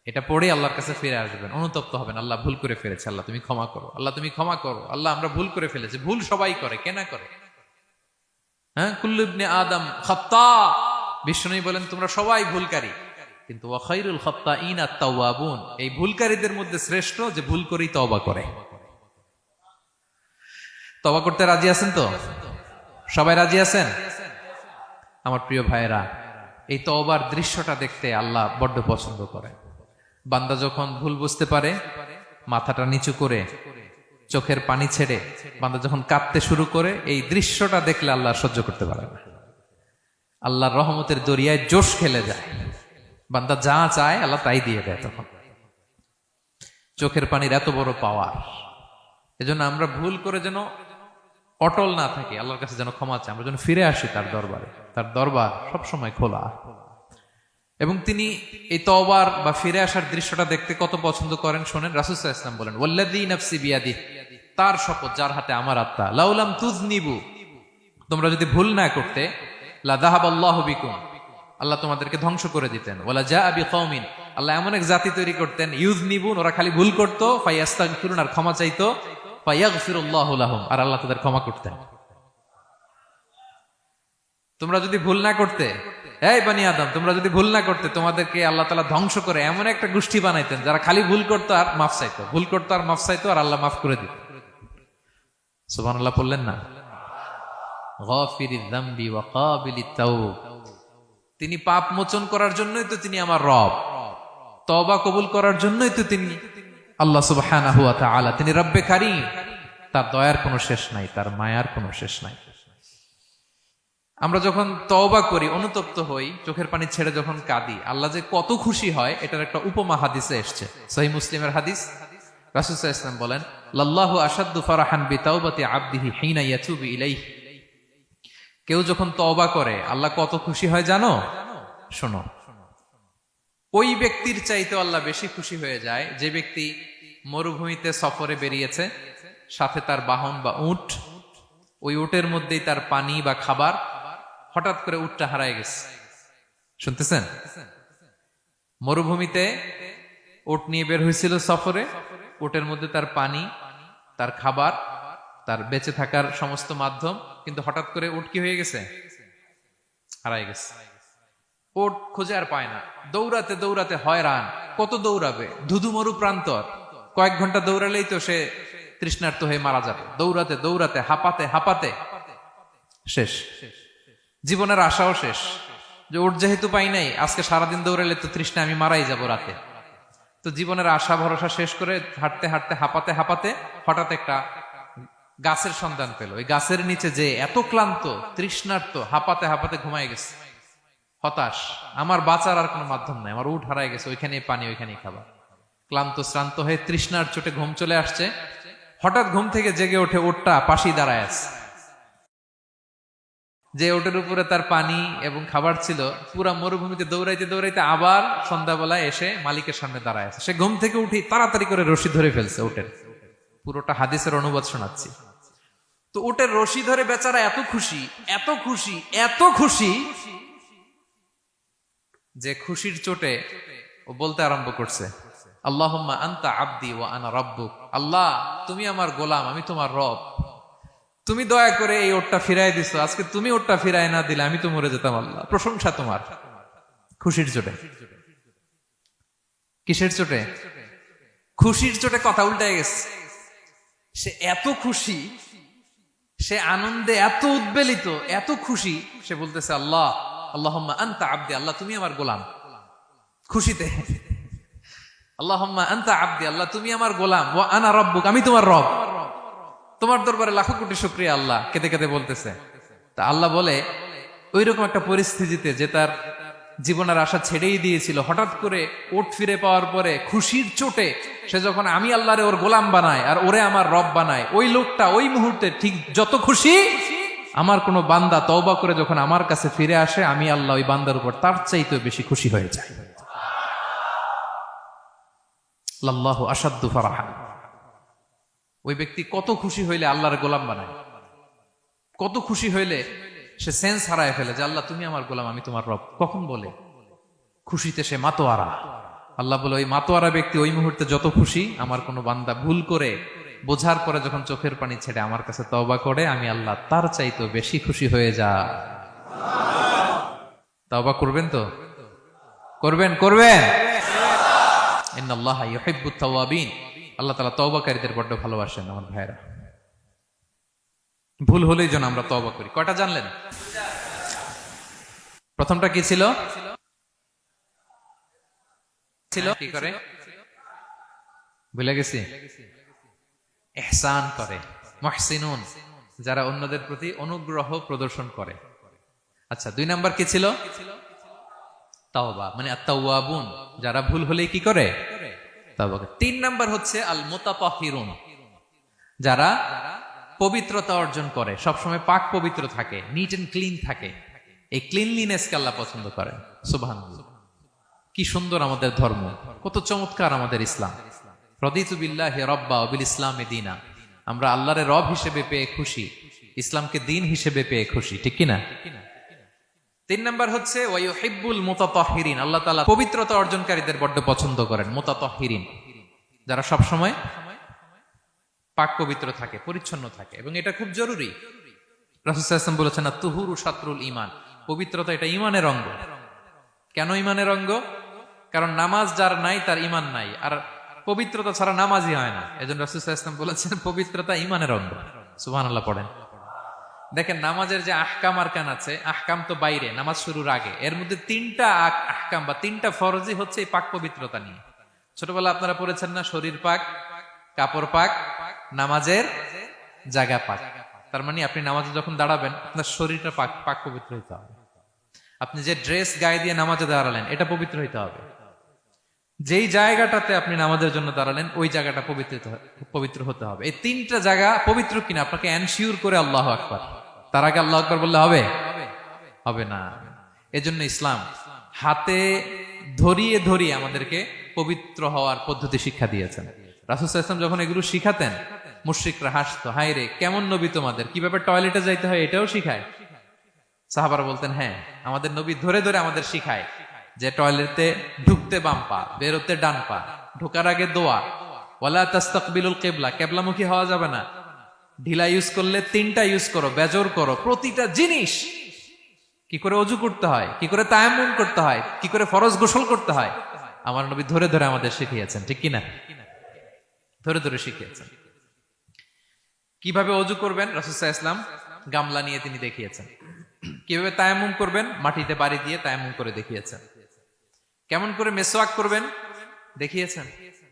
এটা পড়ে আল্লাহর কাছে ফিরে আসবেন, অনুতপ্ত হবেন, আল্লাহ ভুল করে ফেলেছে, আল্লাহ তুমি ক্ষমা করো, আল্লাহ তুমি ক্ষমা করো, আল্লাহ আমরা ভুল করে ফেলেছি। ভুল সবাই করে, কে না করে? হ্যাঁ, কুল্লু ইবনে আদম খাত্তা। বিষ্ণু বলেন তোমরা সবাই ভুলকারী, কিন্তু ওয়া খায়রুল খাত্তাইনা আত-তাওয়াবুন, এই ভুলকারীদের মধ্যে শ্রেষ্ঠ যে ভুল করেই তওবা করে। তওবা করতে রাজি আছেন তো? সবাই রাজি আছেন? আমার প্রিয় ভাইয়েরা, এই তওবার দৃশ্যটা দেখতে আল্লাহ বড্ড পছন্দ করে। বান্দা যখন ভুল বুঝতে পারে, মাথাটা নিচু করে চোখের পানি ছেড়ে বান্দা যখন কাঁদতে শুরু করে, এই দৃশ্যটা দেখলে আল্লাহ সহ্য করতে পারে না। আল্লাহর রহমতের দরিয়ায় জোশ খেলে যায়, বান্দা যা চায় আল্লাহ তাই দিয়ে দেয়। তখন চোখের পানির এত বড় পাওয়ার। এজন্য আমরা ভুল করে যেন অটল না থাকি, আল্লাহর কাছে যেন ক্ষমা চাই, আমরা যেন ফিরে আসি তার দরবারে। তার দরবার সবসময় খোলা। এবং তিনি এই তওবার বা ফিরে আসার দৃশ্যটা দেখতে কত পছন্দ করেন শোনেন। রাসূল সাল্লাল্লাহু আলাইহি ওয়াসাল্লাম বলেন, ওয়াল্লাযী নাফসি বিয়াদিহি, তার শপথ যার হাতে আমার আত্মা, লাউলাম তুযনিবু, তোমরা যদি ভুল না করতে, লা যাহাবাল্লাহু বিকুম, আল্লাহ তোমাদেরকে ধ্বংস করে দিতেন। ওয়ালা জাআ বিকওমিন, আল্লাহ এমন এক জাতি তৈরি করতেন, ইউযনিবুন, ওরা খালি ভুল করত, ফায়াস্তাগফিরুন, আর ক্ষমা চাইতো, ফায়াগফিরুল্লাহু লাহুম, আর আল্লাহ তাদের ক্ষমা করতেন। তোমরা যদি ভুল না করতে, এই বনি আদম, তোমরা যদি ভুল না করতে, তোমাদেরকে আল্লাহ তাআলা ধ্বংস করে এমন একটা গোষ্ঠী বানাইতেন যারা খালি ভুল করতো আর মাফ চাইতো, ভুল করতো আর মাফ চাইতো, আর আল্লাহ মাফ করে দিত। সুবহানাল্লাহ বললেন না? গাফিরিয যামবি ওয়া কাবিলিত তাওব, তিনি পাপ মোচন করার জন্যই তো তিনি আমার রব, তওবা কবুল করার জন্যই তো তিনি আল্লাহ সুবহানাহু ওয়া তাআলা। তিনি রব্বে কারীম, তার দয়ার কোনো শেষ নাই, তার মায়ার কোনো শেষ নাই। আমরা যখন তওবা করি, অনুতপ্ত হই, চোখের পানি ছেড়ে যখন কাঁদি, আল্লাহ যে কত খুশি হয় এটার একটা উপমা হাদিসে এসেছে, সহিহ মুসলিমের হাদিস। রাসূল সাল্লাল্লাহু আলাইহি ওয়াসাল্লাম বলেন, লাল্লাহু আশাদ্দু ফারাহান বিতাওবাতি আবদিহি হিনা ইয়াতুবু ইলাইহি। কেউ যখন তওবা করে আল্লাহ কত খুশি হয় জানো? শোনো, ওই ব্যক্তির চাইতে আল্লাহ বেশি খুশি হয়ে যায় যে ব্যক্তি মরুভূমিতে সফরে বেরিয়েছে, সাথে তার বাহন বা উট, ওই উটের মধ্যেই তার পানি বা খাবার, হঠাৎ করে উটটা হারায় গেছে। শুনতেছেন? মরুভূমিতে উট নিয়ে বের হয়েছিল সফরে, উটের মধ্যে তার পানি, তার খাবার, তার বেঁচে থাকার সমস্ত মাধ্যম, কিন্তু হঠাৎ করে উট কি হয়ে গেছে? হারায় গেছে। উট খুঁজে আর পায় না, দৌড়াতে দৌড়াতে হয়রান। কত দৌড়াবে? ধুধু মরু প্রান্তর, কয়েক ঘন্টা দৌড়ালেই তো সে তৃষ্ণার্ত হয়ে মারা যাবে। দৌড়াতে দৌড়াতে হাঁপাতে হাঁপাতে শেষ, জীবনের আশাও শেষ, যে উট যেহেতু পাই নাই, আজকে সারাদিন দৌড়ালে তো তৃষ্ণা আমি মারাই যাব রাতে। তো জীবনের আশা ভরসা শেষ করে হাঁটতে হাঁটতে হাঁপাতে হাঁপাতে হঠাৎ একটা গাছের সন্ধান পেল। ওই গাছের নিচে যে এত ক্লান্ত, তৃষ্ণার্ত, হাঁপাতে হাঁপাতে ঘুমায় গেছে, হতাশ, আমার বাঁচার আর কোনো মাধ্যম নাই, আমার উট হারায় গেছে, ওইখানেই পানি, ওইখানেই খাবার। ক্লান্ত শ্রান্ত হয়ে তৃষ্ণার চোটে ঘুম চলে আসছে। হঠাৎ ঘুম থেকে জেগে ওঠে, উটটা পাশেই দাঁড়ায় আছে। যে ওটের উপরে তার পানি এবং খাবার ছিল, পুরা মরুভূমিতে দৌড়াইতে দৌড়াইতে আবার সন্ধ্যাবেলায় এসে মালিকের সামনে দাঁড়ায় আছে। সে ঘুম থেকে উঠি তাড়াতাড়ি করে রশি ধরে ফেলছে উটের। পুরোটা হাদিসের অনুবাদ শোনাচ্ছি। তো উটের রশি ধরে বেচারা এত খুশি, এত খুশি, এত খুশি, যে খুশির চোটে ও বলতে আরম্ভ করছে, আল্লাহুম্মা আনতা আবদি ওয়া আনা রাব্বুক, আল্লাহ তুমি আমার গোলাম, আমি তোমার রব। তুমি দয়া করে এই ওটটা ফিরাই দিছো, আজকে তুমি ওটটা ফিরাই না দিলে আমি তো মরে যেতাম। আল্লাহ প্রশংসা তোমার। খুশির চোটে। কিসের চোটে? খুশির চোটে কথা উল্টায় গেছে। সে এত খুশি, সে আনন্দে এত উদ্বেলিত, এত খুশি, সে বলতেছে আল্লাহ আল্লাহুম্মা আনতা আবদি, আল্লাহ তুমি আমার গোলাম। খুশিতে আল্লাহুম্মা আনতা আবদি, আল্লাহ তুমি আমার গোলাম, ওয়া আনা রাব্বুক, আমি তোমার রব। তোমার দরবারে লাখো কোটি শুকরিয়া। আল্লাহ কেঁদে কেঁদে বলতেছে। তা আল্লাহ বলে, ওইরকম একটা পরিস্থিতিতে যে তার জীবনের আশা ছেড়েই দিয়েছিল, হঠাৎ করে ওট ফিরে পাওয়ার পরে খুশির চোটে সে যখন আমি আল্লাহরে ওর গোলাম বানায় আর ওরে আমার রব বানায়, ওই লোকটা ওই মুহূর্তে ঠিক যত খুশি, আমার কোনো বান্দা তওবা করে যখন আমার কাছে ফিরে আসে, আমি আল্লাহ ওই বান্দার উপর তার চাইতে বেশি খুশি হয়ে যায়। আল্লাহু আশাদ্দু ফারাহান। ওই ব্যক্তি কত খুশি হইলে আল্লাহর গোলাম বানায়, কত খুশি হইলে সে সেন্স হারায় ফেলে যে আল্লাহ তুমি আমার গোলাম, আমি তোমার রব। কখন বলে? খুশিতে সে মাতোয়ারা। আল্লাহ বলে, ওই মাতোয়ারা ব্যক্তি ওই মুহূর্তে যত খুশি, আমার কোনো বান্দা ভুল করে বোঝার পরে যখন চোখের পানি ছেড়ে আমার কাছে তওবা করে, আমি আল্লাহ তার চাইতে বেশি খুশি হয়ে যা। তওবা করবেন তো? করবেন করবেন। ইন্নাল্লাহা ইউহিব্বুত তাওয়াবিন। আল্লাহ তাআলা তওবাকারীদের বড্ড ভালোবাসেন। আমার ভাইরা, ভুল হলেই যেন আমরা তওবা করি। কয়টা জানলেন? প্রথমটা কি ছিল? কি করে? ভুলে গেছি। ইহসান করে, মুহসিনুন, যারা অন্যদের প্রতি অনুগ্রহ প্রদর্শন করে। আচ্ছা, 2 নাম্বার কি ছিল? তাওবা, মানে আত-তাওয়াবুন, যারা ভুল হলেই কি করে? তাওবা করে। 3 নাম্বার হচ্ছে আল মুতাতাহহিরুন, যারা পবিত্রতা অর্জন করে, সবসময় পাক পবিত্র থাকে, নিট এন্ড ক্লিন থাকে। এই ক্লিনলিনেসকে আল্লাহ পছন্দ করেন। সুবহানাল্লাহ। কি সুন্দর আমাদের ধর্ম, কত চমৎকার আমাদের ইসলাম। রাদিতু বিল্লাহি রাব্বা ওয়া বিল ইসলামি দীনা। আমরা আল্লাহরে রব হিসেবে পেয়ে খুশি, ইসলামকে দিন হিসেবে পেয়ে খুশি, ঠিক কি না? 3 নাম্বার হচ্ছে ওয়া ইউহিব্বুল মুতাতাহহিরিন। আল্লাহ তাআলা পবিত্রতা অর্জনকারীদের বড্ড পছন্দ করেন। মুতাতাহহিরিন, যারা সব সময় পাক পবিত্র থাকে, পরিচ্ছন্ন থাকে, এবং এটা খুব জরুরি। রাসূল সাল্লাল্লাহু আলাইহি ওয়াসাল্লাম বলেছেন, আত-তুহুরু শাতরুল ঈমান। পবিত্রতা এটা ঈমানের অঙ্গ। কেন ঈমানের অঙ্গ? কারণ নামাজ যার নাই তার ঈমান নাই, আর পবিত্রতা ছাড়া নামাজই হয় না। এজন্য রাসূল সাল্লাল্লাহু আলাইহি ওয়াসাল্লাম বলেছেন পবিত্রতা ঈমানের অঙ্গ। সুবহানাল্লাহ পড়েন। দেখেন, নামাজের যে আহকাম আরকান আছে, আহকাম তো বাইরে, নামাজ শুরুর আগে। এর মধ্যে 3টা আহকাম বা 3টা ফরজই হচ্ছে এই পাক পবিত্রতা নিয়ে। ছোটবেলা আপনারা পড়েছেন না, শরীর পাক, কাপড় পাক, নামাজের জায়গা পাক। তার মানে আপনি নামাজে যখন দাঁড়াবেন, আপনার শরীরটা পাক পাক পবিত্র হইতে হবে। আপনি যে ড্রেস গায়ে দিয়ে নামাজে দাঁড়ালেন, এটা পবিত্র হইতে হবে। যেই জায়গাটাতে আপনি নামাজের জন্য দাঁড়ালেন, ওই জায়গাটা পবিত্র হতে হবে। এই 3টা জায়গা পবিত্র কিনা আপনাকে এনশিওর করে আল্লাহু আকবার, তার আগে আল্লাহু আকবার বললে হবে? হবে না। এজন্য ইসলাম হাতে ধরিয়ে ধরিয়ে আমাদেরকে পবিত্র হওয়ার পদ্ধতি শিক্ষা দিয়েছেন। রাসূল সাল্লাল্লাহু আলাইহি ওয়াসাল্লাম যখন এগুলো শিখাতেন, মুশরিকরা হাসতো, হায় রে কেমন নবী তোমাদের, কিভাবে টয়লেটে যাইতে হয় এটাও শিখায়। সাহাবারা বলতেন, হ্যাঁ, আমাদের নবী ধরে ধরে আমাদের শিখায় যে টয়লেটে ঢুকতে বাম পা, বেরোতে ডান পা, ঢোকার আগে দোয়া, ওয়ালা তাস্তাকবিলুল কিবলা, কিবলামুখী হওয়া যাবে না, ঢিলা ইউজ করলে 3টা ইউজ করো, বেজর করো, প্রতিটা জিনিস, কি করে ওযু করতে হয়, কি করে তায়াম্মুম করতে হয়, কি করে ফরজ গোসল করতে হয়, আমার নবী ধরে ধরে আমাদের শিখিয়েছেন, ঠিক কি না? ধরে ধরে শিখিয়েছেন। কিভাবে ওযু করবেন, রাসূল সাল্লাল্লাহু আলাইহি ওয়াসাল্লাম গামলা নিয়ে তিনি দেখিয়েছেন। কিভাবে তায়াম্মুম করবেন, মাটিতে বাড়ি দিয়ে তায়াম্মুম করে দেখিয়েছেন। কেমন করে মেসওয়াক করবেন দেখিয়েছেন।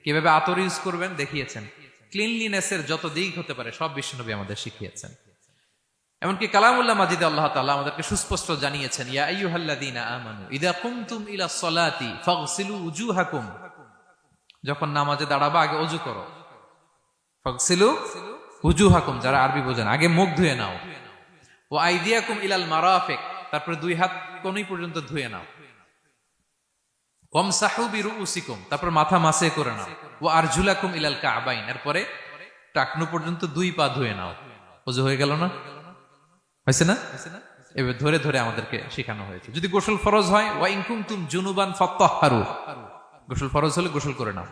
কিভাবে আতর ইউজ করবেন দেখিয়েছেন। ক্লিনলিনেসের যত দিক হতে পারে সব বিশ্বনবী আমাদের শিখিয়েছেন। এমনকি কালামুল্লাহ মাজিদে আল্লাহ তাআলা আমাদেরকে সুস্পষ্ট জানিয়েছেন, ইয়া আইয়ুহাল্লাযীনা আমানু ইযা কুমতুম ইলা সলাতি ফাগসিলু উজুহাকুম। যখন নামাজে দাঁড়াবা আগে ওযু করো। ফাগসিলু উজুহাকুম, যারা আরবি বোঝেন, আগে মুখ ধুয়ে নাও। ওয়া আইদিয়াকুম ইলাল মারাফিক, তারপরে 2 হাত কোণী পর্যন্ত ধুয়ে নাও। ওয়ামসাহু বিরুউসিকুম, তারপর মাথা মাসে করে নাও। ওয়া আরজুলাকুম ইলাল কাবাইন, এরপরে টাকনু পর্যন্ত 2 পা ধুয়ে নাও। ওযু হয়ে গেল না? হয়েছে না? এবার ধরে ধরে আমাদেরকে শেখানো হয়েছে। যদি গোসল ফরজ হয়, ওয়া ইন কুনতুম জুনুবান ফাত্তাহহারু, গোসল ফরজ হলে গোসল করে নাও।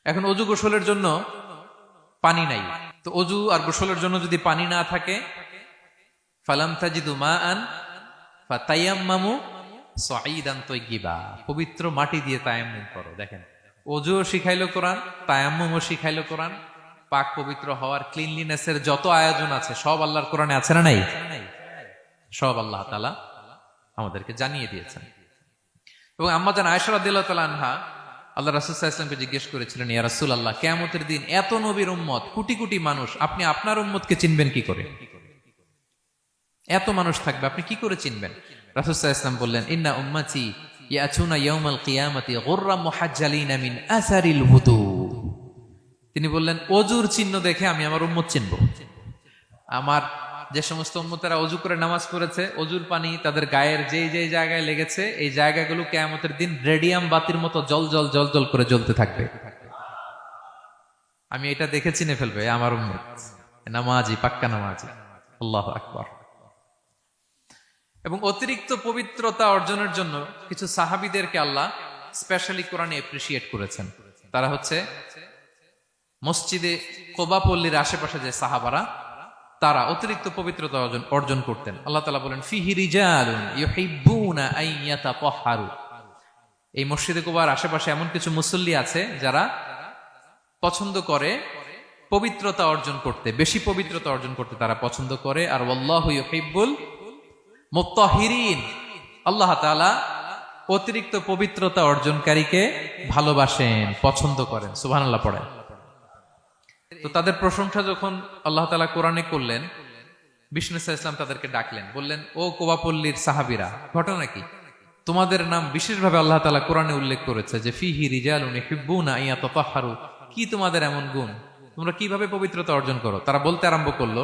এখন অজু গোসলের জন্য পানি নাই, তো অজু আর গোসলের জন্য যদি পানি না থাকে, ফালাম তাজিদু মাআন ফাতায়াম্মামু সাঈদান তাইয়্যিবা, পবিত্র মাটি দিয়ে তায়াম্মুম করো। দেখেন, অজুও শিখাইলো কোরআন, তায়াম্মুমও শিখাইলো কোরআন। পাক পবিত্র হওয়ার, ক্লিনলিনেসের যত আয়োজন আছে সব আল্লাহর কোরআনে আছে না নাই? সব আল্লাহ তাআলা আমাদেরকে জানিয়ে দিয়েছেন। এবং আম্মা জান আয়েশা রাদিয়াল্লাহু তাআলা আনহা আল্লাহ রাসূল সাল্লাল্লাহু আলাইহি ওয়াসাল্লামকে জিজ্ঞেস করেছিলেন, ইয়া রাসূলুল্লাহ, কিয়ামতের দিন এত নবীর উম্মত, কোটি কোটি মানুষ, আপনি আপনার উম্মতকে চিনবেন কি করে? এত মানুষ থাকবে, আপনি কি করে চিনবেন? রাসূল সাল্লাল্লাহু আলাইহি ওয়াসাল্লাম বললেন, ইন্না উম্মতি ইয়াতুনা ইয়াউমাল কিয়ামাতি গুররাম মুহাজ্জালিনা মিন আসারিল wudu। তিনি বললেন, অজুর চিহ্ন দেখে আমি আমার উম্মত চিনব। আমার যে সমস্ত উম্মতেরা অজু করে নামাজ পড়েছে, অজুর পানি তাদের গায়ের যেই যেই জায়গায় লেগেছে, এই জায়গাগুলো কিয়ামতের দিন রেডিয়াম বাতির মতো জল জল জল জল করে জ্বলতে থাকবে। আমি এটা দেখে চিনে ফেলবে আমার উম্মত, নামাজি, পাক্কা নামাজি। আল্লাহু আকবার। এবং অতিরিক্ত পবিত্রতা অর্জনের জন্য কিছু সাহাবীদেরকে আল্লাহ স্পেশালি কোরআনে অ্যাপ্রিশিয়েট করেছেন। তারা হচ্ছে মসজিদে কোবা পল্লীর আশেপাশে যে সাহাবারা, তারা অতিরিক্ত পবিত্রতা অর্জন করতেন। আল্লাহ তাআলা বলেন, ফিহি রিজালুন ইউহিব্বুনা আন ইয়াতাতাহহারু। এই মসজিদে কোবার আশেপাশে এমন কিছু মুসল্লি আছে যারা পছন্দ করে পবিত্রতা অর্জন করতে, বেশি পবিত্রতা অর্জন করতে তারা পছন্দ করে। আর ওয়াল্লাহু ইউহিব্বুল মুত্তাহিরিন, আল্লাহ তাআলা অতিরিক্ত পবিত্রতা অর্জনকারীকে ভালোবাসেন, পছন্দ করেন। সুবহানাল্লাহ পড়েন। তো তাদের প্রশংসা যখন আল্লাহ তাআলা কোরআনে করলেন, বিষ্ণু সাল্লাল্লাহু আলাইহি ওয়াসাল্লাম তাদেরকে ডাকলেন, বললেন, ও কোবাপল্লীর সাহাবীরা, ঘটনা কি? তোমাদের নাম বিশেষভাবে আল্লাহ তাআলা কোরআনে উল্লেখ করেছে যে ফিহি রিজালুন ইউহিব্বুনা আন ইয়াতাতাহহারু। কি তোমাদের এমন গুণ? তোমরা কিভাবে পবিত্রতা অর্জন করো? তারা বলতে আরম্ভ করলো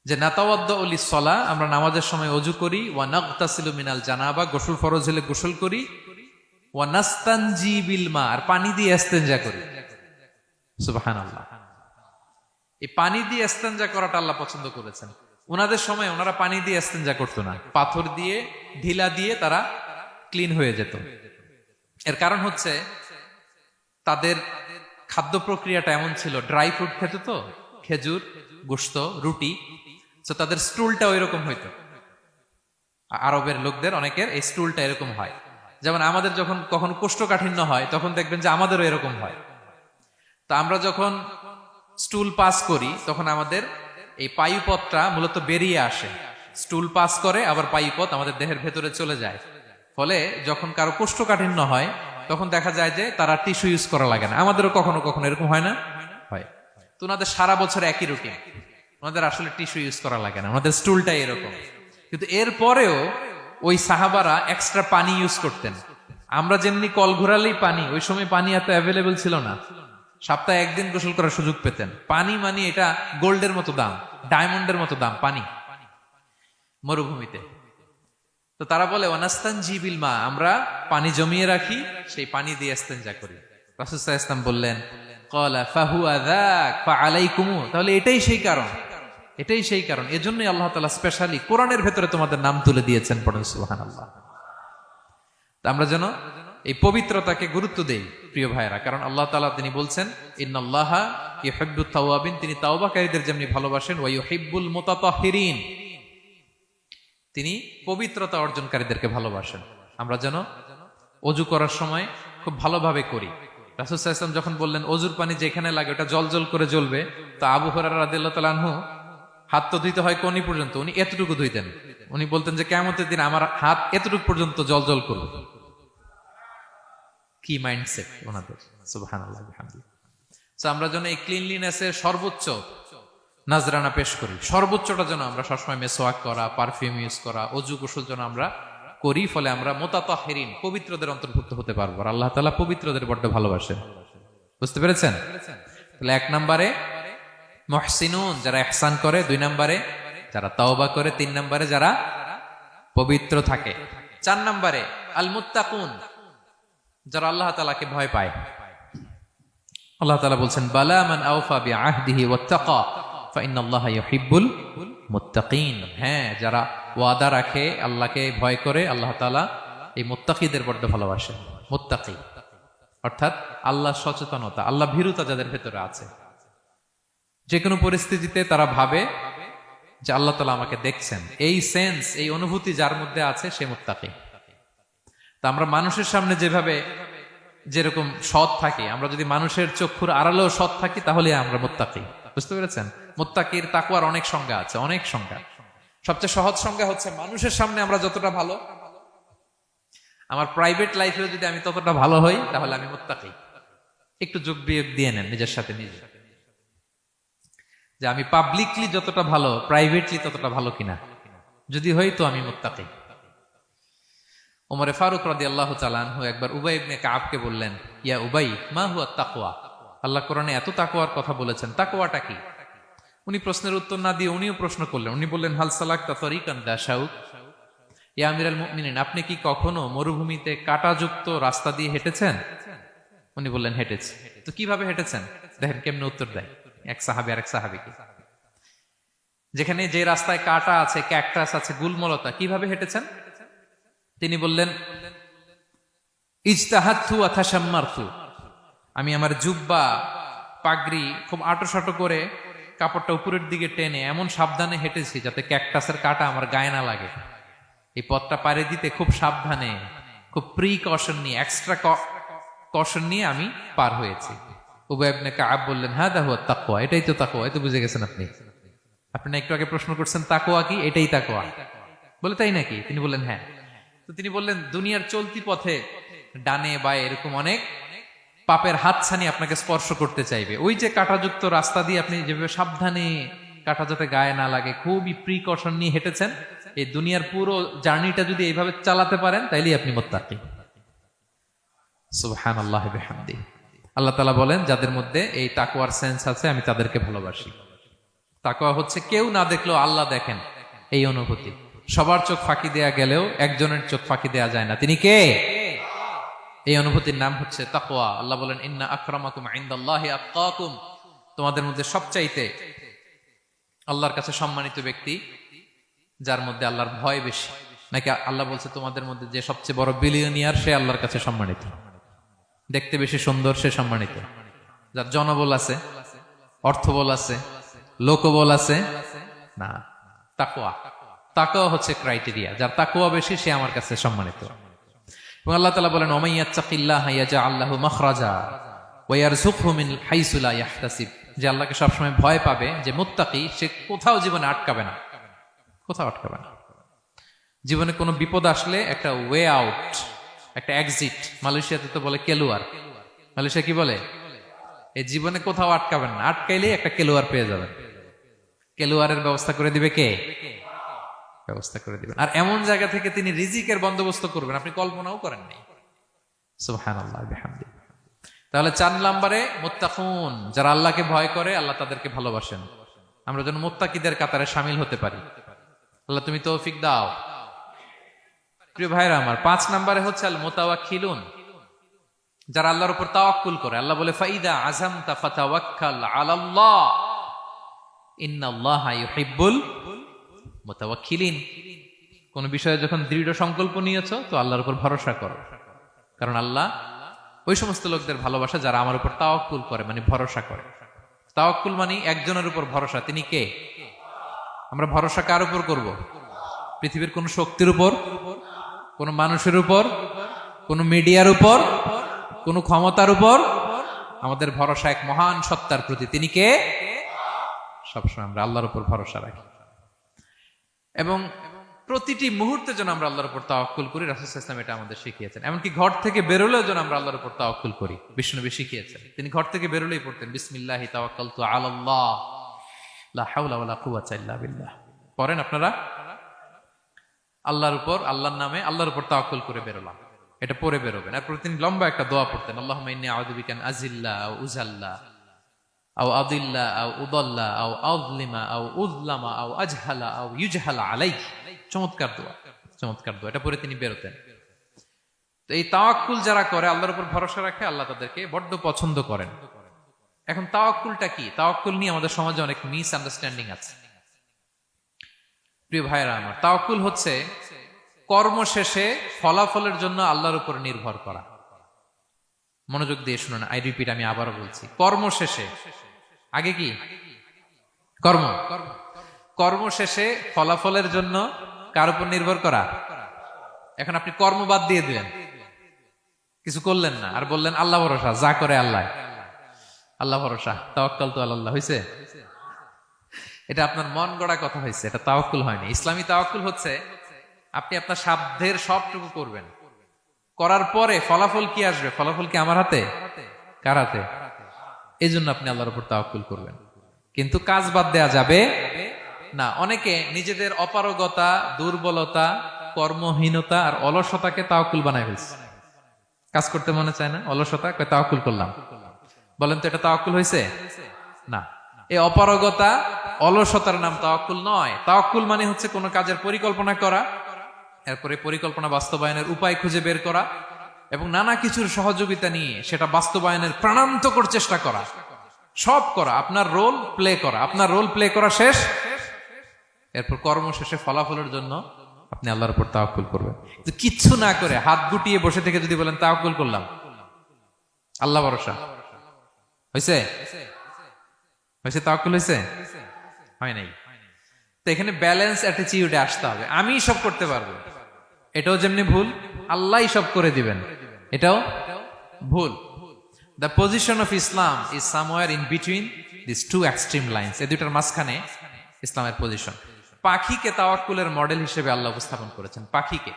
যে নাতাওয়াদ্দাউ লিস-সালাহ, আমরা নামাজের সময় ওযু করি, ওয়া নাগতাসিলু মিনাল জানাবা, গোসল ফরজ হলে গোসল করি, ওয়া নাস্তানজি বিল মা, আর পানি দিয়ে ইস্তেনজা করি। সুবহানাল্লাহ। এই পানি দিয়ে ইস্তেনজা করাটা আল্লাহ পছন্দ করেছেন। ওনাদের সময় ওনারা পানি দিয়ে ইস্তেনজা করতো না, পাথর দিয়ে, ঢিলা দিয়ে তারা ক্লিন হয়ে যেত। এর কারণ হচ্ছে তাদের খাদ্য প্রক্রিয়াটা এমন ছিল, ড্রাই ফ্রুট খেত তো, খেজুর, গোশত, রুটি, তো তাদের স্টুলটা ওইরকম হইতো। আরবের লোকদের অনেকের এই স্টুলটা এরকম হয়। যেমন আমাদের যখন কখনো কোষ্ঠকাঠিন্য হয়, তখন দেখবেন যে আমাদেরও এরকম হয়। তো আমরা যখন স্টুল পাস করি, তখন আমাদের এই পায়ুপথটা মূলত বেরিয়ে আসে, স্টুল পাস করে, আবার পায়ুপথ আমাদের দেহের ভেতরে চলে যায়। ফলে যখন কারো কোষ্ঠকাঠিন্য হয়, তখন দেখা যায় যে তারা টিস্যু ইউজ করা লাগে না। আমাদেরও কখনো কখনো এরকম হয় না? হয়। তো ওনাদের সারা বছর একই রুটিন, ওনাদের আসলে টিস্যু ইউজ করা লাগে না, ওনাদের স্টুলটাই এরকম। কিন্তু এরপরেও ওই সাহাবারা এক্সট্রা পানি ইউজ করতেন। আমরা যেমনি কল ঘোরালেই পানি, ওই সময় পানি এত অ্যাভেলেবল ছিল না, সপ্তাহে একদিন গোসল করার সুযোগ পেতেন। পানি মানে এটা গোল্ডের মতো দাম, ডায়মন্ডের মতো দাম পানি মরুভূমিতে। তো তারা বলে, ওয়ানাস্তানজি বিল মা, আমরা পানি জমিয়ে রাখি, সেই পানি দিয়ে ইস্তেনজা করি। রাসূল সাল্লাল্লাহু আলাইহি ওয়াসাল্লাম বললেন, ক্বালা ফাহুয়া যাক ফাআলাইকুম, তাহলে এটাই সেই কারণ, এটাই সেই কারণ, এজন্যই আল্লাহ তাআলা স্পেশালি কোরআনের ভেতরে তোমাদের নাম তুলে দিয়েছেন। পড়েন সুবহানাল্লাহ। তা আমরা যেন এই পবিত্রতাকে গুরুত্ব দেই প্রিয় ভাইরা, কারণ আল্লাহ তাআলা তিনি বলছেন, ইন্নাল্লাহা ইউহিব্বুত তাওয়াবিন, তিনি তাওবাকারীদের যেমনি ভালোবাসেন, ওয়া ইউহিব্বুল মুতাতাহহিরিন, তিনি পবিত্রতা অর্জনকারীদেরকে ভালোবাসেন। আমরা যেন ওযু করার সময় খুব ভালোভাবে করি। রাসূল সাল্লাল্লাহু আলাইহি ওয়াসাল্লাম যখন বললেন ওযুর পানি যেখানে লাগে ওটা জল জল করে জ্বলবে, তা আবু হুরায়রা রাদিয়াল্লাহু তাআলা আনহু হাত তো ধুইতে হয় কোনি পর্যন্ত, উনি এতটুকু ধুইতেন। উনি বলতেন যে কিয়ামতের দিন আমার হাত এতটুকু পর্যন্ত জল জল করবে। কি মাইন্ডসেট ওনাদের, সুবহানাল্লাহ বিহামদিহি। সো আমরা যেন এই ক্লিনলিনেসের সর্বোচ্চ নাজরানা পেশ করি, সর্বোচ্চটা যেন আমরা সবসময় মেসওয়াক করা, পারফিউম ইউজ করা, ওযু গোসল যেন আমরা করি। ফলে আমরা মুতাতাহহিরিন, পবিত্রদের অন্তর্ভুক্ত হতে পারবো। আর আল্লাহ তাআলা পবিত্রদের বড্ড ভালোবাসেন। বুঝতে পেরেছেন? তাহলে 1 নম্বরে মুহসিনুন, যারা ইহসান করে; 2 নম্বরে যারা তাওবা করে; 3 নম্বরে যারা পবিত্র থাকে; 4 নম্বরে আল মুত্তাকুন, যারা আল্লাহ তাআলাকে ভয় পায়। আল্লাহ তাআলা বলছেন, বালা মান আওফা বিআহদিহি ওয়াত্তাকা ফাইন্নাল্লাহা ইউহিব্বুল মুত্তাকিন, হ্যাঁ যারা ওয়াদা রাখে, আল্লাহকে ভয় করে, আল্লাহ তাআলা এই মুত্তাকিদের বড্ড ভালোবাসেন। মুত্তাকি অর্থাৎ আল্লাহ সচেতনতা, আল্লাহ ভীরুতা যাদের ভেতরে আছে, যে কোনো পরিস্থিতিতে তারা ভাবে যে আল্লাহ তাআলা আমাকে দেখছেন, এই সেন্স, এই অনুভূতি যার মধ্যে আছে সে মুত্তাকি। তা আমরা মানুষের সামনে যেভাবে যেরকম সৎ থাকি, আমরা যদি মানুষের চক্ষুর আড়ালেও সৎ থাকি তাহলে আমরা মুত্তাকি। বুঝতে পেরেছেন? মুত্তাকির তাকওয়ার অনেক সংজ্ঞা আছে, অনেক সংজ্ঞা। সবচেয়ে সহজ সংজ্ঞা হচ্ছে মানুষের সামনে আমরা যতটা ভালো, আমার প্রাইভেট লাইফেও যদি আমি ততটা ভালো হই তাহলে আমি মুত্তাকি। একটু যোগ বিয়োগ দিয়ে নেন নিজের সাথে নিজে, যে আমি পাবলিকলি যতটা ভালো প্রাইভেটলি ততটা ভালো কিনা। যদি হই তো আমি মুত্তাকি। ওমরে ফারুক রাদিয়াল্লাহু তাআলা আনহু একবার উবাই ইবনে কাবকে বললেন, ইয়া উবাই, মা হুয়া তাকওয়া? আল্লাহ কোরআনে এত তাকওয়ার কথা বলেছেন, তাকওয়াটা কি? উনি প্রশ্নের উত্তর না দিয়ে উনিও প্রশ্ন করলেন। উনি বললেন, হাল সালাকতা তরিকান দা শাউক? ইয়া আমিরাল মুমিনিন, আপনি কি কখনো মরুভূমিতে কাঁটাযুক্ত রাস্তা দিয়ে হেঁটেছেন? উনি বললেন, হেঁটেছি। তো কিভাবে হেঁটেছেন? দেখেন কেমনে উত্তর দেয় এক সাহাবী আর এক সাহাবীকে। যেখানে যে রাস্তায় কাঁটা আছে, ক্যাকটাস আছে, গুলমলতা, কিভাবে হেঁটেছেন? তিনি বললেন, ইজতাহাদতু ওয়া তাশাম্মারতু, আমি আমার জুব্বা পাগড়ি খুব আঁটো করে কাপড়টা উপরের দিকে টেনে এমন সাবধানে হেঁটেছি যাতে ক্যাকটাসের কাঁটা আমার গায়ে না লাগে। এই পথটা পাড়ি দিতে খুব সাবধানে, খুব প্রিকশন নিয়ে, এক্সট্রা কশন নিয়ে আমি পার হয়েছি। উবাই ইবনে কাব বললেন, হাদা হুয়া তাকওয়া, এটাই তো তাকওয়া। এই তো বুঝে গেছেন আপনি। আপনি একটু আগে প্রশ্ন করছেন তাকওয়া কি, এটাই তাকওয়া। বলে, তাই নাকি? তিনি বললেন, হ্যাঁ। তো তিনি বললেন, দুনিয়ার চলতি পথে ডানে বায়ে এরকম অনেক পাপের হাতছানি আপনাকে স্পর্শ করতে চাইবে। ওই যে কাঁটাযুক্ত রাস্তা দিয়ে আপনি যেভাবে সাবধানে, কাঁটা যাতে গায়ে না লাগে, খুবই প্রিকশন নিয়ে হেঁটেছেন, এই দুনিয়ার পুরো জার্নিটা যদি এইভাবে চালাতে পারেন তাইলেই আপনি মুত্তাকি। সুবহানাল্লাহ ওয়া বিহামদিহি। আল্লাহ তাআলা বলেন, যাদের মধ্যে এই তাকওয়ার সেন্স আছে আমি তাদেরকে ভালোবাসি। তাকওয়া হচ্ছে কেউ না দেখলেও আল্লাহ দেখেন, এই অনুভূতি। সবার চোখ ফাঁকি দেয়া গেলেও একজনের চোখ ফাঁকি দেয়া যায় না। তিনি কে? এই অনুভূতির নাম হচ্ছে তাকওয়া। আল্লাহ বলেন, ইন্না আকরামাকুম ইনদাল্লাহি আতকাকুম, তোমাদের মধ্যে সবচাইতে আল্লাহর কাছে সম্মানিত ব্যক্তি যার মধ্যে আল্লাহর ভয় বেশি। নাকি আল্লাহ বলছে তোমাদের মধ্যে যে সবচেয়ে বড় বিলিয়নিয়ার সে আল্লাহর কাছে সম্মানিত, দেখতে বেশি সুন্দর সে সম্মানিত। যার জনবল আছে, অর্থবল আছে, লোকবল আছে না, তাকওয়া। তাকওয়া হচ্ছে ক্রাইটেরিয়া। যার তাকওয়া বেশি সে আমার কাছে সম্মানিত। এবং আল্লাহ তাআলা বলেন, ওমাইয়াত্তাকিল্লাহা ইয়াজআল লাহু মাখরাজা ওয়া ইয়ারযুকহু মিন হাইসু লা ইয়াহতাসিব, যে আল্লাহকে সবসময় ভয় পাবে, যে মুত্তাকি, সে কোথাও জীবনে আটকাবে না, কোথাও আটকাবে না। জীবনে কোনো বিপদ আসলে একটা ওয়ে আউট, একটা এক্সিট। মালয়েশিয়াতে তো বলে কেলুয়ার। মালয়েশিয়া কি বলে? এই জীবনে কোথাও আটকাবেন না, আটকাইলেই একটা কেলুয়ার পেয়ে যাবেন। কেলুয়ারের ব্যবস্থা করে দিবে কে? ব্যবস্থা করে দিবেন। আর এমন জায়গা থেকে তিনি রিজিকের বন্দোবস্ত করবেন আপনি কল্পনাও করেন নাই। সুবহানাল্লাহ ওয়া বিহামদিহি। তাহলে 4 নম্বরে মুত্তাকুন, যারা আল্লাহকে ভয় করে আল্লাহ তাদেরকে ভালোবাসেন। আমরা যেন মুত্তাকিদের কাতারে শামিল হতে পারি। আল্লাহ তুমি তৌফিক দাও। প্রিয় ভাইরা আমার, 5 নম্বরে হচ্ছে আল মুতাওয়াক্কিলুন, যারা আল্লাহর উপর তাওয়াক্কুল করে। আল্লাহ বলে, ফাইদা আযামতা ফাতাওয়াক্কাল আলাল্লাহ ইন্নাল্লাহা ইউহিব্বুল মুতাওয়াক্কিলিন। কোন বিষয়ে যখন দৃঢ় সংকল্প নিয়েছো তো আল্লাহর উপর ভরসা করো, কারণ আল্লাহ ওই সমস্ত লোকদের ভালোবাসা যারা আমার উপর তাওয়াক্কুল করে, মানে ভরসা করে। তাওয়াক্কুল মানে একজনের উপর ভরসা। তিনি কে? আমরা ভরসা কার উপর করব? পৃথিবীর কোন শক্তির উপর, কোন মানুষের উপর, কোন মিডিয়ার উপর, কোন ক্ষমতার উপর? আমাদের ভরসা এক মহান সত্তার প্রতি। তিনি কে? সবসময় আমরা আল্লাহর উপর ভরসা রাখি এবং প্রতিটি মুহূর্তে যেন আমরা আল্লাহর উপর তাওয়াক্কুল করি। রাসূল সাল্লাল্লাহু আলাইহি ওয়াসাল্লাম এটা আমাদের শিখিয়েছেন। এমনকি ঘর থেকে বেরোলেও যেন আমরা আল্লাহর উপর তাওয়াক্কুল করি, বিশ্বনবী শিখিয়েছেন। তিনি ঘর থেকে বেরোলেই পড়তেন, বিসমিল্লাহি তাওয়াক্কালতু আলাল্লাহ লা হাওলা ওয়ালা কুওয়াতা ইল্লা বিল্লাহ। পড়েন আপনারা, আল্লাহর উপর, আল্লাহর নামে, আল্লাহর উপর তাওয়াক্কুল করে বেরোলাম, এটা পড়ে বেরোবেন। এরপর তিনি লম্বা একটা দোয়া পড়তেন, আল্লাহুম্মা ইন্নী আউযু বিকা আন আযিল্লা আও উযাল্লা আও আদিল্লা আও উদাল্লা আও আযলিমা আও উযলামা আও আজহালা আও ইউজহালা আলাইহি। চমৎকার দোয়া, চমৎকার দোয়া। এটা পড়ে তিনি বেরোতেন। তো এই তাওয়াক্কুল যারা করে, আল্লাহর উপর ভরসা রাখে, আল্লাহ তাদেরকে বড্ড পছন্দ করেন। এখন তাওয়াক্কুলটা কি? তাওয়াক্কুল নিয়ে আমাদের সমাজে অনেক মিস আন্ডারস্ট্যান্ডিং আছে। প্রিয় ভাইরা আমার, তাওয়াক্কুল হচ্ছে কর্ম শেষে ফলাফলের জন্য আল্লাহর উপর নির্ভর করা। মনোযোগ দিয়ে শুনুন, আই রিপিট, আমি আবারও বলছি, কর্ম শেষে, আগে কি কর্ম, কর্ম শেষে ফলাফলের জন্য কার উপর নির্ভর করা। এখন আপনি কর্ম বাদ দিয়ে দিলেন, কিছু করলেন না, আর বললেন আল্লাহ ভরসা, যা করে আল্লাহ, আল্লাহ ভরসা, তাওয়াক্কাল তো আল্লাহ হয়েছে। এটা আপনার মন গড়া কথা হয়েছে, এটা তাওয়াক্কুল হয়নি। ইসলামী তাওয়াক্কুল হচ্ছে আপনি আপনার সাধ্যের সবটুকু করবেন, করার পরে ফলাফল কি আসবে, ফলাফল কি আমার হাতে, কার হাতে? এই জন্য আপনি আল্লাহর উপর তাওয়াক্কুল করবেন, কিন্তু কাজ বাদ দেয়া যাবে না। অনেকে নিজেদের অপারগতা, দুর্বলতা, কর্মহীনতা আর অলসতাকে তাওয়াক্কুল বানায় ফেলছে। কাজ করতে মনে চায় না, অলসতা, তাওয়াক্কুল করলাম। বলেন তো এটা তাওয়াক্কুল হয়েছে? না। এই অপারগতা, অলসতার নাম তাওয়াক্কুল নয়। তাওয়াক্কুল মানে হচ্ছে কোনো কাজের পরিকল্পনা করা, এরপরে পরিকল্পনা বাস্তবায়নের উপায় খুঁজে বের করা এবং নানা কিছুর সহযোগিতা নিয়ে সেটা বাস্তবায়নের প্রাণান্তকর চেষ্টা করা, সব করা, আপনার রোল প্লে করা। আপনার রোল প্লে করা শেষ, এরপর কর্ম শেষে ফলাফলের জন্য আপনি আল্লাহর উপর তাওয়াক্কুল করবেন। কিচ্ছু না করে হাত গুটিয়ে বসে থেকে যদি বলেন তাওয়াক্কুল করলাম, আল্লাহ ভরসা, হয়েছে? হয়েছে? তাওয়াক্কুল হয়েছে? হয় নাই। তো এখানে ব্যালেন্স অ্যাটিটিউডে আসতে হবে। আমি সব করতে পারবো, এটাও যেমনি ভুল, আল্লাহই সব করে দিবেন, এটাও ভুল। The position of Islam is somewhere in between this two extreme lines. এই দুইটার মাঝখানে ইসলামের পজিশন। পাখিকে তাওয়াক্কুলের মডেল হিসেবে আল্লাহ উপস্থাপন করেছেন। পাখিকে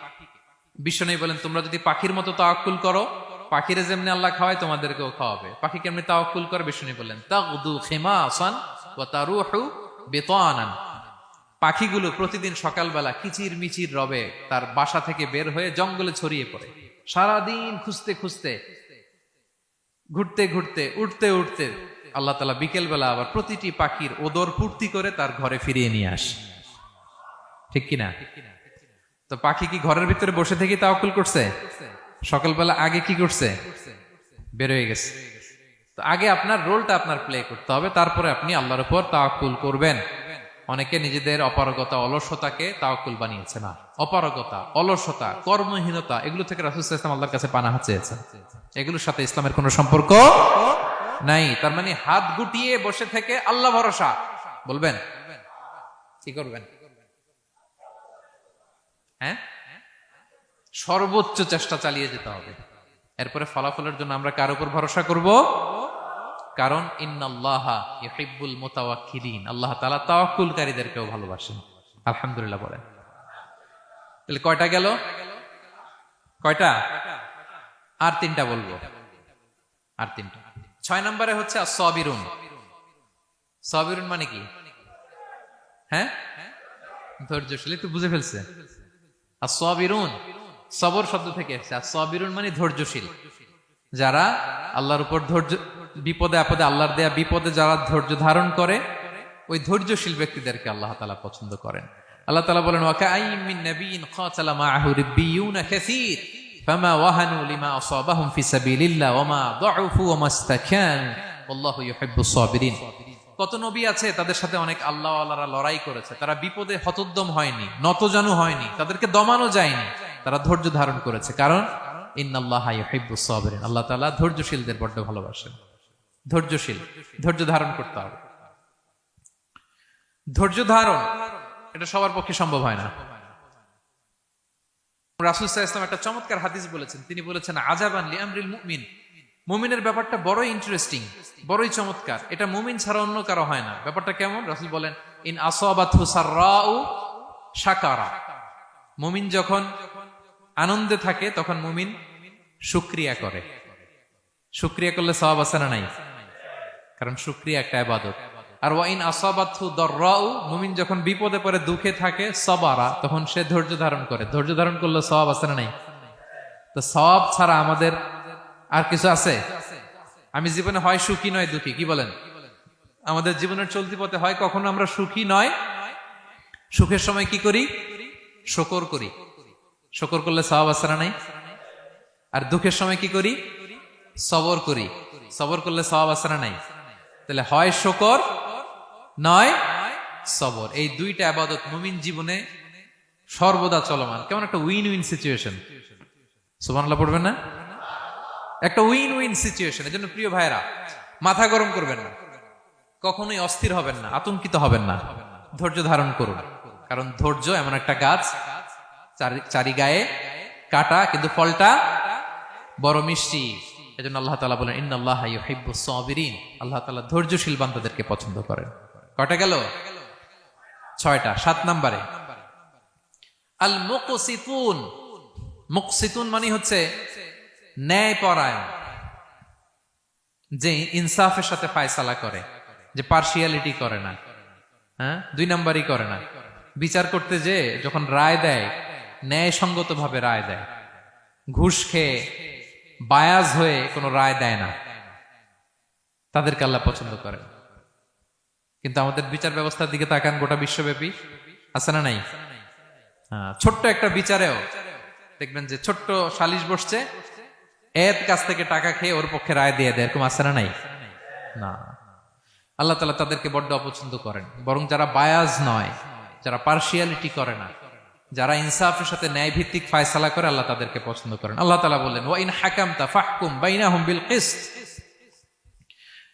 বিশ্বনবী বলেন, তোমরা যদি পাখির মতো তাওয়াক্কুল করো, পাখিরে যেমনি আল্লাহ খাওয়ায় তোমাদেরকেও খাওয়াবে। পাখি কেমনি তাওয়াক্কুল করে বিশ্বনবী বললেন, তাগদু খিমাসান ওয়া তারুহু বিতানান। পাখিগুলো প্রতিদিন সকালবেলা কিচির মিচির রবে তার বাসা থেকে বের হয়ে জঙ্গলে ছড়িয়ে পড়ে, সারাদিন খুঁজতে খুঁজতে, ঘুরতে ঘুরতে, উঠতে উঠতে আল্লাহ তাআলা বিকেল বেলা আবার প্রতিটি পাখির ওদর পূর্তি করে তার ঘরে ফিরিয়ে নিয়ে আসে। ঠিক কিনা? তো পাখি কি ঘরের ভিতরে বসে থেকে তাওয়াক্কুল করছে? সকালবেলা আগে কি করছে? বের হয়ে গেছে। তো আগে আপনার রোলটা আপনার প্লে করতে হবে, তারপরে আপনি আল্লাহর উপর তাওয়াক্কুল করবেন। অনেকে নিজেদের অপারগতা, অলসতাকে তাওয়াক্কুল বানিয়েছে। না, অপারগতা, অলসতা, কর্মহীনতা, এগুলো থেকে রাসূল সাল্লাল্লাহু আলাইহি ওয়াসাল্লাম আল্লাহর কাছে পানাহ চেয়েছেন। এগুলোর সাথে ইসলামের কোনো সম্পর্ক নাই। তার মানে হাত গুটিয়ে বসে থেকে আল্লাহ ভরসা বলবেন, কি করবেন? হ্যাঁ, সর্বোচ্চ চেষ্টা চালিয়ে যেতে হবে। এরপরে ফলাফলের জন্য আমরা কার উপর ভরসা করব? কারণ ইন্নাল্লাহা ইউহিব্বুল মুতাওয়াক্কিলিন, আল্লাহ তাআলা তাওয়াক্কুলকারীদেরকেও ভালোবাসেন। আলহামদুলিল্লাহ বলেন। তাহলে কয়টা গেল? কয়টা? আর তিনটা বলবো, আর তিনটা। 6 নম্বরে হচ্ছে as-সাবিরুন। সাবিরুন মানে কি? হ্যাঁ, ধৈর্যশীল। একটু বুঝে ফেলছে? as-সাবিরুন সবর শব্দ থেকে এসেছে। as-সাবিরুন মানে ধৈর্যশীল। যারা আল্লাহর উপর ধৈর্য, বিপদে আপদে, আল্লাহর দেয়া বিপদে যারা ধৈর্য ধারণ করে, ওই ধৈর্যশীল ব্যক্তিদেরকে আল্লাহ তাআলা পছন্দ করেন। আল্লাহ তাআলা বলেন, ওয়া কাআইয়িম মিন নাবিয়্যিন ক্বাতালা মাআহু রিব্বিয়ুনা কাসীর ফামা ওয়াহানু লিমা আসাবাহুম ফি সাবিলিল্লাহ ওয়া মা দাউফু ওয়া মাস্তাকানু ওয়াল্লাহু ইউহিব্বুস সাবিরিন। কত নবী আছে, তাদের সাথে অনেক আল্লাহওয়ালারা লড়াই করেছে, তারা বিপদে হতোদ্যম হয়নি, নতজানু হয়নি, তাদেরকে দমানো যায়নি, তারা ধৈর্য ধারণ করেছে। কারণ ইন্নাল্লাহা ইউহিব্বুস সাবিরিন, আল্লাহ তাআলা ধৈর্যশীলদের বড্ড ভালোবাসেন। ধৈর্যশীল, ধৈর্য ধারণ করতে হবে। ধৈর্য ধারণ এটা সবার পক্ষে সম্ভব হয় না। রাসূল সাল্লাল্লাহু আলাইহি ওয়াসাল্লাম একটা চমৎকার হাদিস বলেছেন। তিনি বলেছেন, আজাবান লিআমরিল মুমিন, মুমিনের ব্যাপারটা বড়ই ইন্টারেস্টিং, বড়ই চমৎকার, এটা মুমিন ছাড়া অন্য কারো হয় না। ব্যাপারটা কেমন? রাসূল বলেন, ইন আসাবাতহু সাররাউ শাকারা। মুমিন যখন আনন্দে থাকে তখন মুমিন শুকরিয়া করে। শুকরিয়া করলে সওয়াব আছে না নাই? কারণ শুকরিয়া একটা ইবাদত। আর ওয়া ইন আসাবাতহু দাররাউ, মুমিন যখন বিপদে পড়ে, দুঃখে থাকে, সাবারা, তখন সে ধৈর্য ধারণ করে। ধৈর্য ধারণ করলে সওয়াব আছে না নাই? তো সওয়াব ছাড়া আমাদের আর কিছু আছে? আমি জীবনে হয় সুখী নয় দুঃখী, কি বলেন? আমাদের জীবনের চলতি পথে হয় কখনো আমরা সুখী নয়, সুখের সময় কি করি? শুকর করি। শুকর করলে সওয়াব আছে না নাই? আর দুঃখের সময় কি করি? সবর করি। সবর করলে সওয়াব আছে না নাই? তাহলে হয় শুকর, নয় সবর, এই দুইটা ইবাদত মুমিন জীবনে সর্বদা চলমান। কেমন একটা উইন উইন সিচুয়েশন, সুবহানাল্লাহ পড়বেন না? একটা উইন উইন সিচুয়েশন। এজন্য প্রিয় ভাইরা, মাথা গরম করবেন না, কখনোই অস্থির হবেন না, আতঙ্কিত হবেন না, ধৈর্য ধারণ করুন। কারণ ধৈর্য এমন একটা গাছ, চারি গায়ে কাটা, কিন্তু ফলটা বড় মিষ্টি। এজন্য আল্লাহ তাআলা বলেন ইন্নাল্লাহা ইউহিব্বুস সাবিরিন, আল্লাহ তাআলা ধৈর্যশীল বান্দাদেরকে পছন্দ করেন। কয়টা গেল? 6টা। 7 নম্বরে আল মুকসিতুন। মুকসিতুন মানে হচ্ছে ন্যায়পরায়ণ, যে ইনসাফের সাথে ফায়সালা করে, যে পার্শিয়ালিটি করে না, হ্যাঁ, 2 নাম্বারই করে না। বিচার করতে যে যখন রায় দেয় ন্যায়সঙ্গত ভাবে রায় দেয়, ঘুষ খেয়ে বায়াজ হয়ে কোনো রায় দেয় না, তাদেরকে আল্লাহ পছন্দ করে। কিন্তু আমাদের বিচার ব্যবস্থার দিকে তাকান, গোটা বিশ্বব্যাপী আছে না নাই? ছোট্ট একটা বিচারেও দেখবেন যে ছোট্ট সালিশ বসছে, এর কাছ থেকে টাকা খেয়ে ওর পক্ষে রায় দিয়ে দেয়, এরকম আছে না নাই? না, আল্লাহ তাআলা তাদেরকে বড্ড অপছন্দ করেন। বরং যারা বায়াজ নয়, যারা পার্শিয়ালিটি করে না, যারা ইনসাফের সাথে ন্যায় ভিত্তিক ফায়সালা করে, আল্লাহ তাদেরকে পছন্দ করেন। আল্লাহ তাআলা বললেন ওয়া ইন হাকামতা ফাহকুম বাইনাহুম বিল কিসত।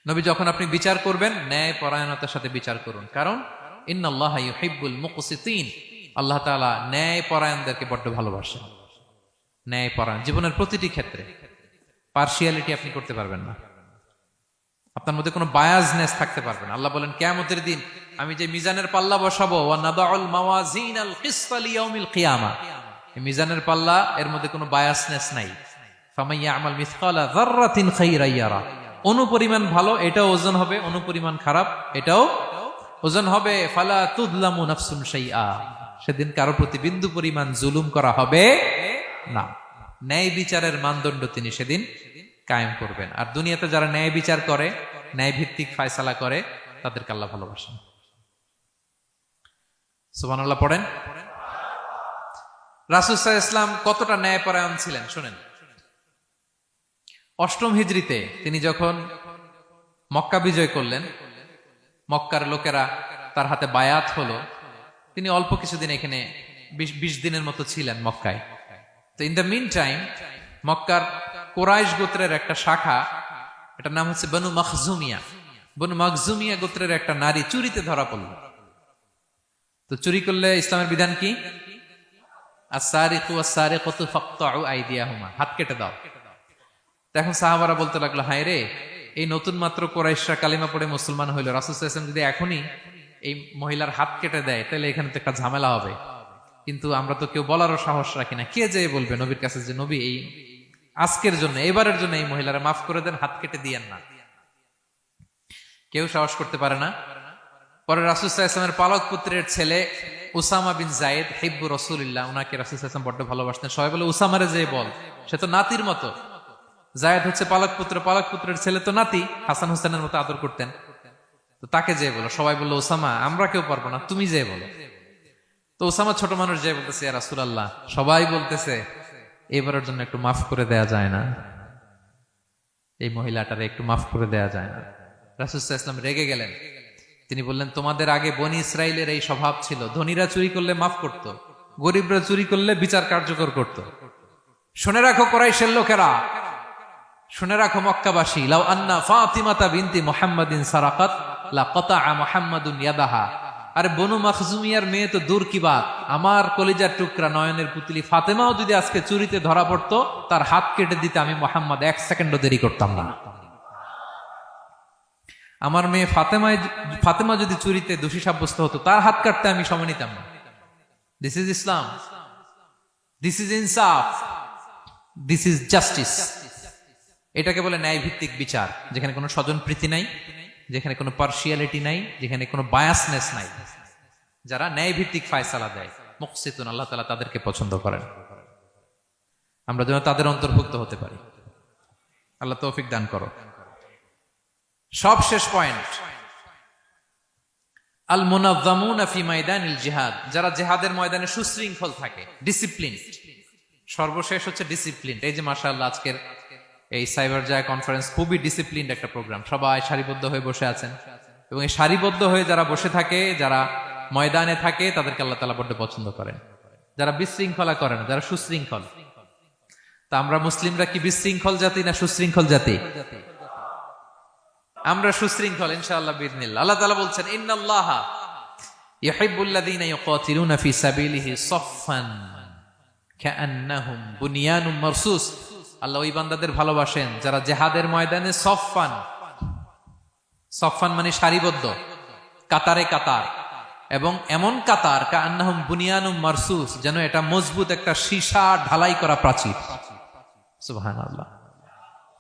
নবী, যখন আপনি বিচার করবেন ন্যায় পরায়ণতার সাথে বিচার করুন, কারণ ইন্নাল্লাহা ইউহিব্বুল মুকসিতিন, আল্লাহ তাআলা ন্যায় পরায়ণদেরকে বড্ড ভালোবাসেন। ন্যায় পরায়ণ জীবনের প্রতিটি ক্ষেত্রে, পার্শিয়ালিটি আপনি করতে পারবেন না, আপনার মধ্যে কোনো বায়াসনেস থাকতে পারবে না। আল্লাহ বলেন কিয়ামতের দিন আমি যে মিজানের পাল্লা বসাবো, ওয়া নাদাউল মাওয়াজিনাল কিসতা লিয়াউমিল কিয়ামা, এই মিজানের পাল্লা, এর মধ্যে কোনো বায়াসনেস নাই। ফামান ইয়ামাল মিসকালা যাররাতিন খাইরান ইয়ারা, অনুপরিমাণ ভালো এটাও ওজন হবে, অনুপরিমাণ খারাপ এটাও ওজন হবে। ফালা তুযলামু নাফসুন শাইআ, সেদিন কারো প্রতি বিন্দু পরিমাণ জুলুম করা হবে না। ন্যায় বিচারের মানদণ্ড তিনি সেদিন কায়েম করবেন। আর দুনিয়াতে যারা ন্যায় বিচার করে, ন্যায় ভিত্তিক ফায়সালা করে, তাদেরকে আল্লাহ ভালোবাসেন। সুবহানাল্লাহ পড়েন। রাসূল সাল্লাল্লাহু আলাইহি ওয়াসাল্লাম কতটা ন্যায়পরায়ণ ছিলেন শুনেন। 8ম হিজরিতে তিনি যখন মক্কা বিজয় করলেন, মক্কার লোকেরা তার হাতে বায়াত হলো, তিনি অল্প কিছুদিন এখানে 20 দিনের মতো ছিলেন মক্কায়। তো ইন দ্য মিন টাইম মক্কার কুরাইশ গোত্রের একটা শাখা, এটার নাম হচ্ছে বনু মখজুমিয়া। বনু মখজুমিয়া গোত্রের একটা নারী চুরিতে ধরা পড়ল। তো চুরি করলে ইসলামের বিধান কি? আস-সারিকু ওয়াস-সারিকাতু ফাকতাউ আইদিয়াহুমা, হাত কেটে দাও। এখন সাহাবারা বলতে লাগলো, হায় রে, এই নতুন মাত্র কুরাইশরা কালিমা পড়ে মুসলমান হইল, রাসূল সাল্লাল্লাহু আলাইহি ওয়াসাল্লাম যদি এখনই এই মহিলার হাত কেটে দেয়, তাহলে এখানে তো একটা ঝামেলা হবে। কিন্তু আমরা তো কেউ বলারও সাহস রাখি না। কে যে বলবে নবীর কাছে যে নবী, এই আজকের জন্য, এবারের জন্য এই মহিলারা মাফ করে দেন, হাত কেটে দিয়েন না। কেউ সাহস করতে পারে না। পরে রাসূল সাল্লাল্লাহু আলাইহি ওয়াসাল্লামের পালক পুত্রের ছেলে উসামা বিন যায়েদ, হিব্বু রাসূলিল্লাহ, ওনাকে রাসূল সাল্লাল্লাহু আলাইহি ওয়াসাল্লাম বড্ড ভালোবাসতেন। সবাই বলে উসামারে যে বল, সে তো নাতির মতো। যায়েদ হচ্ছে পালক পুত্র, পালক পুত্রের ছেলে তো নাতি, হাসান হোসেনের মতো আদর করতেন। তো তাকে যে বলো, সবাই বললো উসামা আমরা কেউ পারবো না, তুমি যে বলো। তো উসামা ছোট মানুষ যে বলতেছে, ইয়া রাসূলুল্লাহ, সবাই বলতেছে এবারের জন্য একটু মাফ করে দেয়া যায় না, এই মহিলাটারে একটু মাফ করে দেয়া যায় না। রাসূল সাল্লাল্লাহু আলাইহি ওয়াসাল্লাম রেগে গেলেন। তিনি বললেন, তোমাদের আগে বনি ইসরাইলের এই স্বভাব ছিল, ধনীরা চুরি করলে মাফ করত, গরিবরা চুরি করলে বিচার কার্যকর করত। শুনে রাখো কুরাইশের লোকেরা, শুনে রাখো মক্কাবাসী, লাউ আন্না ফাতিমাতা বিনতি মুহাম্মাদিন সারাকাত লা কাতাআ মুহাম্মাদুন ইয়াদাহা। আরে বনু মখজুমিয়ার মেয়ে তো দূর কি বাত, আমার কলিজার টুকরা নয়নের পুতলি ফাতেমাও যদি আজকে চুরিতে ধরা পড়তো, তার হাত কেটে দিতে আমি মুহাম্মদ 1 সেকেন্ডও দেরি করতাম না। আমার মেয়ে ফাতেমা যদি চুরিতে দোষী সাব্যস্ত হতো, তার হাত কাটতে আমি সময় নিতাম না। This is Islam, this is ইনসাফ, দিস ইজ জাস্টিস। এটাকে বলে ন্যায় ভিত্তিক বিচার, যেখানে কোনো স্বজন প্রীতি নাই, যেখানে কোনো পার্শিয়ালিটি নাই, যেখানে কোনো বায়াসনেস নাই। যারা ন্যায় ভিত্তিক ফায়সালা দেয়, মুকসিতুন, আল্লাহ তাআলা তাদেরকে পছন্দ করেন। আমরা যেন তাদের অন্তর্ভুক্ত হতে পারি। আল্লাহ তৌফিক দান করো। সব শেষ পয়েন্ট, আল মুনাজ্জামুনা ফি মাইদানিল জিহাদ, যারা জিহাদের ময়দানে সুশৃঙ্খল থাকে, ডিসিপ্লিন। সর্বশেষ হচ্ছে ডিসিপ্লিন। এই যে মাশাআল্লাহ আজকের এই সাইবার জায়া কনফারেন্স খুবই ডিসিপ্লিনড একটা প্রোগ্রাম, সবাই সারিবদ্ধ হয়ে বসে আছেন, এবং এই সারিবদ্ধ হয়ে যারা বসে থাকে, যারা ময়দানে থাকে তাদেরকে আল্লাহ তাআলা বড্ড পছন্দ করেন। যারা বিশৃঙ্খলা করে না, যারা সুশৃঙ্খল। তা আমরা মুসলিমরা কি বিশৃঙ্খল জাতি না সুশৃঙ্খল জাতি? আমরা সুশৃঙ্খল ইনশাআল্লাহ বিইذنিল্লাহ। আল্লাহ তাআলা বলছেন ইন্নাল্লাহা ইউহিব্বুল্লাযীনা ইউকাতিলুনা ফি সাবিলিহি সাফফান কাআন্নাহুম বুনিয়ানুম মারসুস। আল্লাহ ওই বান্দাদের ভালোবাসেন যারা জিহাদের ময়দানে সফফান, সফফান মানে সারিবদ্ধ, কাতারে কাতার, এবং এমন কাতার কাআন্নাহুম বুনিয়ানুম মারসুস, যেন এটা মজবুত একটা সীসা ঢালাই করা প্রাচীর। সুবহানাল্লাহ।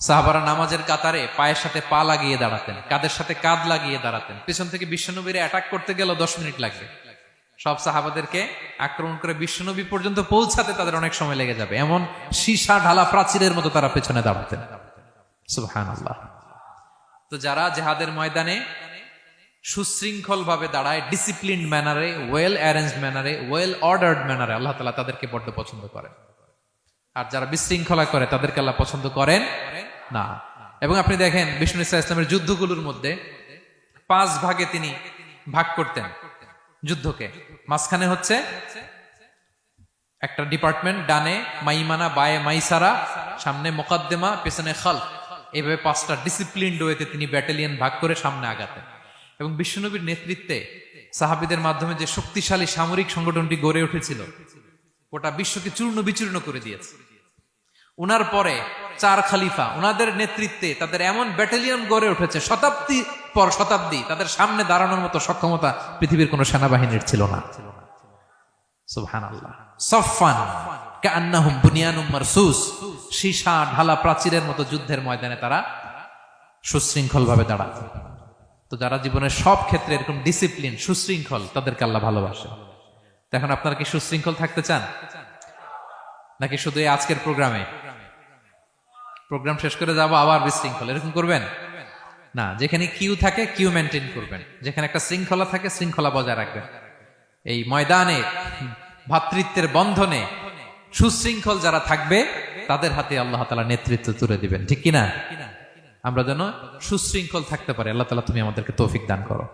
সাহাবারা নামাজের কাতারে পায়ের সাথে পা লাগিয়ে দাঁড়াতেন, কাদের সাথে কাঁধ লাগিয়ে দাঁড়াতেন। পিছন থেকে বিশ্বনবীরে অ্যাটাক করতে গেল 10 মিনিট লাগবে। সব সাহাবাদেরকে আক্রমণ করে বিশ্বনবী পর্যন্ত পৌঁছাতে তাদের অনেক সময় লেগে যাবে, এমন সীসা ঢালা প্রাচীরের মতো তারা পেছনে দাঁড়াতেন। সুবহানাল্লাহ। তো যারা জিহাদের ময়দানে সুশৃঙ্খল ভাবে দাঁড়ায়, ডিসিপ্লিন ম্যানারে, ওয়েল অ্যারেঞ্জ ম্যানারে, ওয়েল অর্ডার্ড ম্যানারে, আল্লাহ তাআলা তাদেরকে বড্ড পছন্দ করেন। আর যারা বিশৃঙ্খলা করে তাদেরকে আল্লাহ পছন্দ করেন না। এবং আপনি দেখেন বিষ্ণু ইসা ইসলামের যুদ্ধগুলোর মধ্যে 5 ভাগে তিনি ভাগ করতেন যুদ্ধকে। মাঝখানে হচ্ছে একটা ডিপার্টমেন্ট, ডানে মাইমানা, বায়ে মাইসারা, সামনে মোকাদ্দেমা, পেছনে খালফ। এইভাবে 5টা ডিসিপ্লিনড ওয়েতে তিনি ব্যাটালিয়ন ভাগ করে সামনে আগাতেন। এবং বিশ্বনবীর নেতৃত্বে সাহাবীদের মাধ্যমে যে শক্তিশালী সামরিক সংগঠনটি গড়ে উঠেছিল, ওটা বিশ্বকে চূর্ণ বিচূর্ণ করে দিয়েছে। উনার পরে 4 খলিফা, উনাদের নেতৃত্বে তাদের এমন ব্যাটালিয়ন গড়ে উঠেছে, শতাব্দী পর শতাব্দী তাদের সামনে দাঁড়ানোর মতো সক্ষমতা পৃথিবীর কোন সেনাবাহিনীর ছিল না। সুবহানাল্লাহ। সাফফান কাআন্নাহুম বুনিয়ানুম মারসুস, সীসা ঢালা প্রাচীরের মতো যুদ্ধের ময়দানে তারা সুশৃঙ্খল ভাবে দাঁড়াতো। তো যারা জীবনের সব ক্ষেত্রে এরকম ডিসিপ্লিন, সুশৃঙ্খল, তাদেরকে আল্লাহ ভালোবাসে। এখন আপনারা কি সুশৃঙ্খল থাকতে চান, নাকি শুধু এই আজকের প্রোগ্রাম শেষ করে যাবো আবার বিশৃঙ্খল, এরকম করবেন না? যেখানে কিউ থাকে কিউ মেনটেন করবেন, যেখানে একটা শৃঙ্খলা থাকে শৃঙ্খলা বজায় রাখবেন। এই ময়দানে ভ্রাতৃত্বের বন্ধনে সুশৃঙ্খল যারা থাকবে তাদের হাতে আল্লাহ তাআলা নেতৃত্ব তুলে দিবেন, ঠিক কিনা? আমরা যেন সুশৃঙ্খল থাকতে পারি। আল্লাহ তাআলা তুমি আমাদেরকে তৌফিক দান করো।